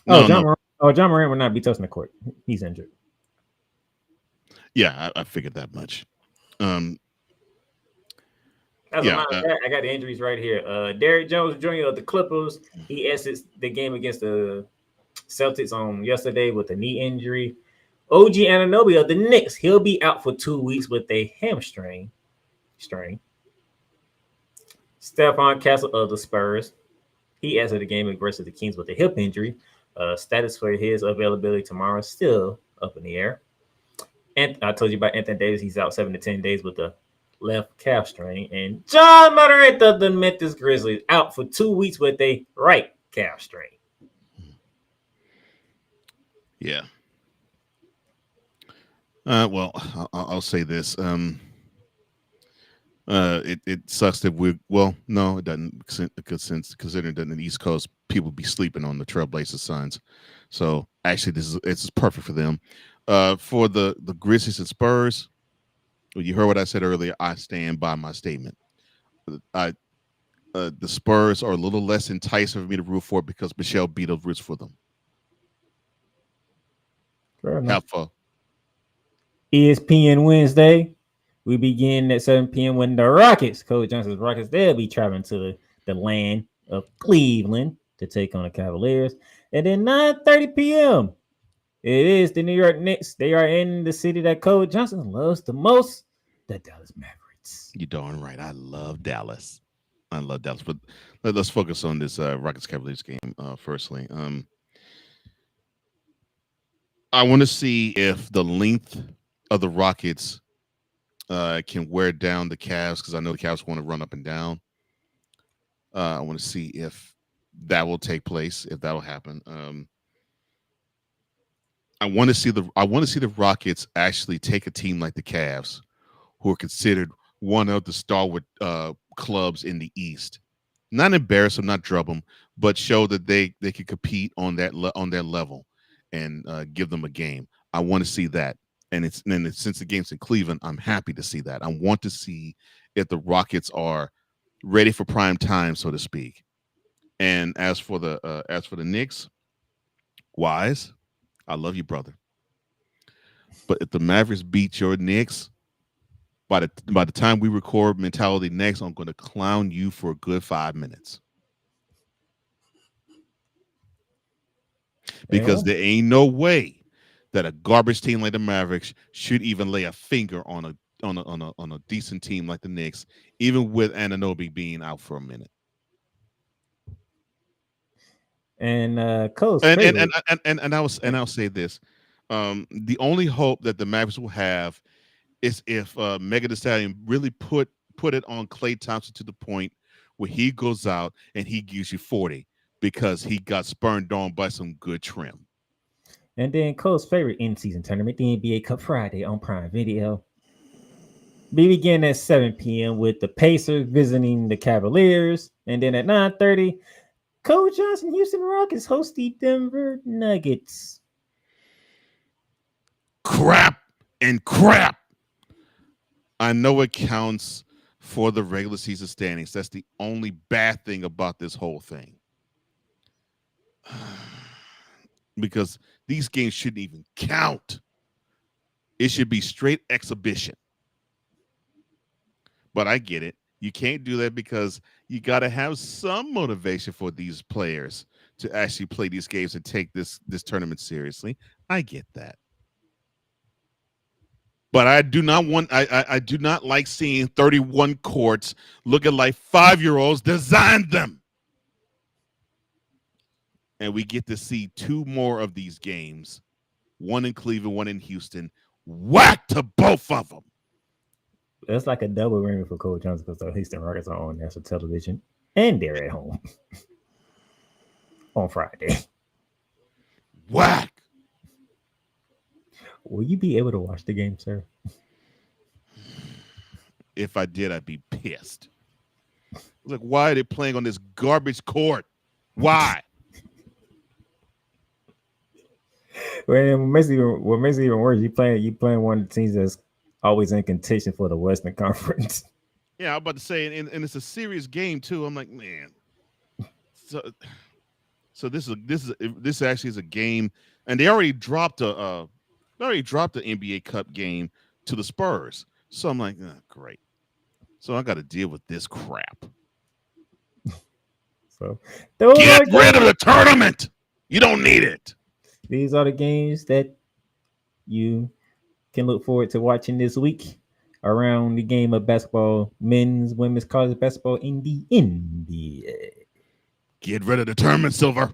John Moran will not be touching the court. He's injured. Yeah, I figured that much. I got the injuries right here. Derrick Jones Jr. of the Clippers, he exits the game against the Celtics on yesterday with a knee injury. OG Anunoby of the Knicks, he'll be out for 2 weeks with a hamstring. Stephon Castle of the Spurs, he exited the game versus the Kings with a hip injury. Status for his availability tomorrow is still up in the air. And I told you about Anthony Davis. He's out 7 to 10 days with the left calf strain. And John Morant of the Memphis Grizzlies out for 2 weeks with a right calf strain. Yeah. Well, I'll say this. It sucks that it doesn't, because considering that in the East Coast, people be sleeping on the Trailblazers Suns. So actually, this is perfect for them. For the Grizzlies and Spurs, you heard what I said earlier. I stand by my statement. The Spurs are a little less enticing for me to root for because Michelle Beadle roots for them. Fair enough. Helpful. ESPN Wednesday. We begin at 7 p.m. when the Rockets, Coach Johnson's Rockets, they'll be traveling to the land of Cleveland to take on the Cavaliers. And then 9:30 p.m. It is the New York Knicks. They are in the city that Coach Johnson loves the most, the Dallas Mavericks. You're darn right. I love Dallas. But let's focus on this Rockets Cavaliers game firstly. I want to see if the length of the Rockets can wear down the Cavs, because I know the Cavs want to run up and down. I want to see if that will take place, if that will happen. I want to see the Rockets actually take a team like the Cavs, who are considered one of the stalwart clubs in the East. Not embarrass them, not drub them, but show that they can compete on that level and give them a game. I want to see that. And since the game's in Cleveland, I'm happy to see that. I want to see if the Rockets are ready for prime time, so to speak. And as for the Knicks, Wise, I love you, brother. But if the Mavericks beat your Knicks, by the time we record Mentality next, I'm going to clown you for a good 5 minutes. Because there ain't no way that a garbage team like the Mavericks should even lay a finger on a decent team like the Knicks, even with Anunoby being out for a minute. And Coach, and I'll say this: the only hope that the Mavericks will have is if Megan Thee Stallion really put it on Klay Thompson to the point where he goes out and he gives you 40 because he got spurned on by some good trim. And then Cole's favorite in-season tournament, the NBA Cup Friday on Prime Video. We begin at 7 p.m. with the Pacers visiting the Cavaliers. And then at 9:30, Coach Johnson, Houston Rockets host the Denver Nuggets. Crap. I know it counts for the regular season standings. That's the only bad thing about this whole thing. Because these games shouldn't even count. It should be straight exhibition. But I get it. You can't do that because you got to have some motivation for these players to actually play these games and take this tournament seriously. I get that. But I do not want I do not like seeing 31 courts looking like 5-year-olds designed them. And we get to see 2 more of these games, one in Cleveland, one in Houston. Whack to both of them. That's like a double ring for Coach Johnson because the Houston Rockets are on national television and they're at home on Friday. Whack. Will you be able to watch the game, sir? If I did, I'd be pissed. Like, why are they playing on this garbage court? Why? Well, what makes it even worse, you playing one of the teams that's always in contention for the Western Conference. Yeah, I'm about to say, and it's a serious game too. I'm like, man. So this actually is a game, and they already dropped the NBA Cup game to the Spurs. So I'm like, oh, great. So I got to deal with this crap. So get rid of the tournament. You don't need it. These are the games that you can look forward to watching this week around the game of basketball, men's, women's college basketball in the NBA. Get rid of the tournament, Silver.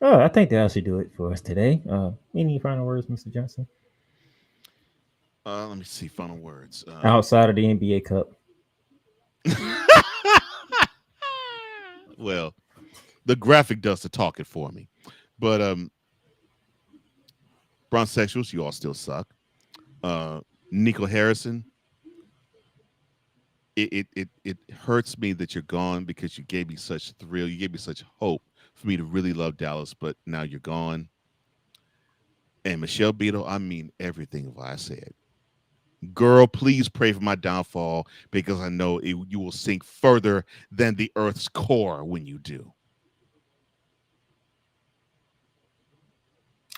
Oh, I think that should do it for us today. Any final words, Mr. Johnson? Let me see. Final words. Outside of the NBA Cup. Well, the graphic does the talking for me. But Bronsexuals, you all still suck. Nico Harrison, it hurts me that you're gone because you gave me such thrill. You gave me such hope for me to really love Dallas, but now you're gone. And Michelle Beadle, I mean everything of what I said. Girl, please pray for my downfall because I know you will sink further than the Earth's core when you do.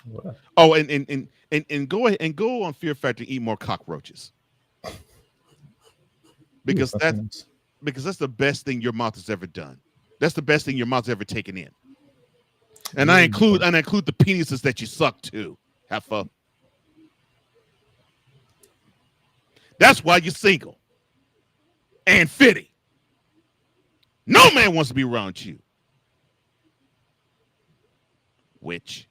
What? Oh, and go ahead and go on Fear Factor and eat more cockroaches. Because that's the best thing your mouth has ever done. That's the best thing your mouth's ever taken in. And I include the penises that you suck too. Have fun. That's why you're single and fitty. No man wants to be around you. Witch.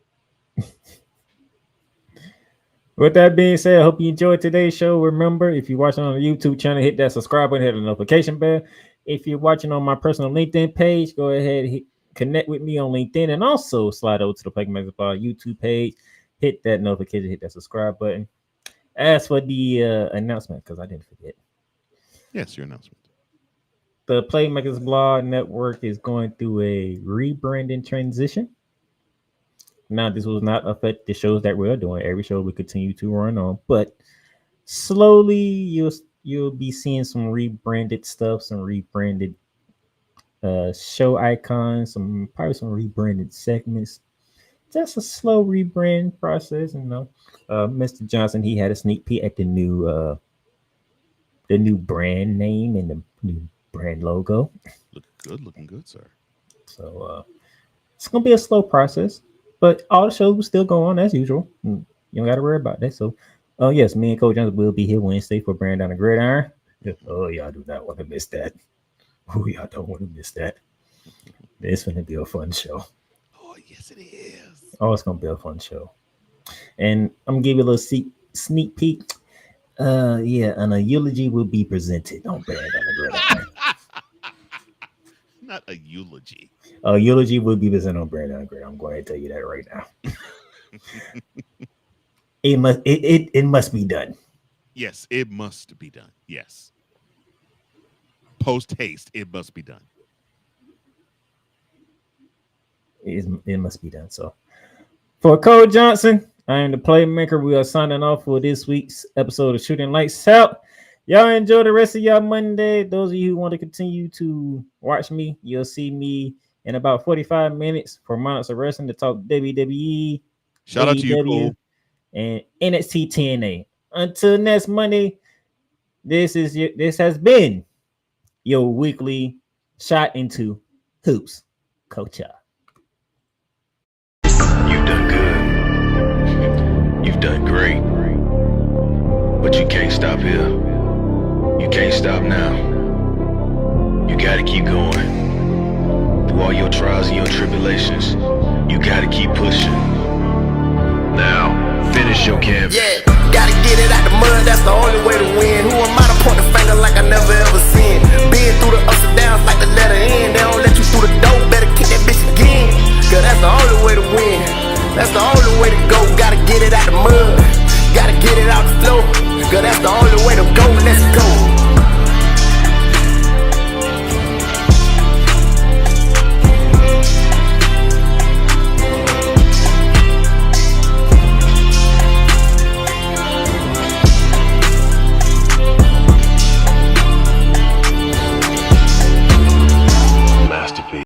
With that being said, I hope you enjoyed today's show. Remember, if you're watching on the YouTube channel, hit that subscribe button, hit the notification bell. If you're watching on my personal LinkedIn page, go ahead and connect with me on LinkedIn and also slide over to the Playmaker Bar YouTube page. Hit that notification, hit that subscribe button. As for the announcement, because I didn't forget. Yes, your announcement. The Playmakers Blog Network is going through a rebranding transition. Now, this will not affect the shows that we're doing. Every show we continue to run on, but slowly you'll be seeing some rebranded stuff, some rebranded show icons, probably some rebranded segments. Just a slow rebrand process, you know. Mr. Johnson, he had a sneak peek at the new brand name and the new brand logo. Looking good, sir. So it's gonna be a slow process, but all the shows will still go on as usual. You don't got to worry about that. So, yes, me and Coach Johnson will be here Wednesday for Brand Down the Gridiron. Oh, y'all do not want to miss that. Oh, y'all don't want to miss that. It's gonna be a fun show. Oh, yes, it is. Oh, it's gonna be a fun show. And I'm gonna give you a little sneak peek. And a eulogy will be presented on Brand Down the Gridiron. Not a eulogy. A eulogy will be presented on Brand Down the Gridiron. I'm going to tell you that right now. It must be done. Yes, it must be done. Yes. Post haste, it must be done. It must be done. So, for Coach Johnson, I am the Playmaker. We are signing off for this week's episode of Shooting Lights Out. Y'all enjoy the rest of y'all Monday. Those of you who want to continue to watch me, you'll see me in about 45 minutes for Months of Wrestling to talk WWE. Shout out to you, Cole. And NXT TNA. Until next Monday, This has been your weekly shot into hoops, Coach. You've done good. You've done great. But you can't stop here. You can't stop now. You gotta keep going. Through all your trials and your tribulations, you gotta keep pushing. Now, finish your campaign. Yeah, gotta get it out the mud, that's the only way to win. Who am I to point the finger like I never ever seen? Been through the ups and downs like the letter N. They don't let you through the door, better kick that bitch again. Cause that's the only way to win. That's the only way to go. Gotta get it out the mud, gotta get it out the floor. Cause that's the only way to go. Let's go.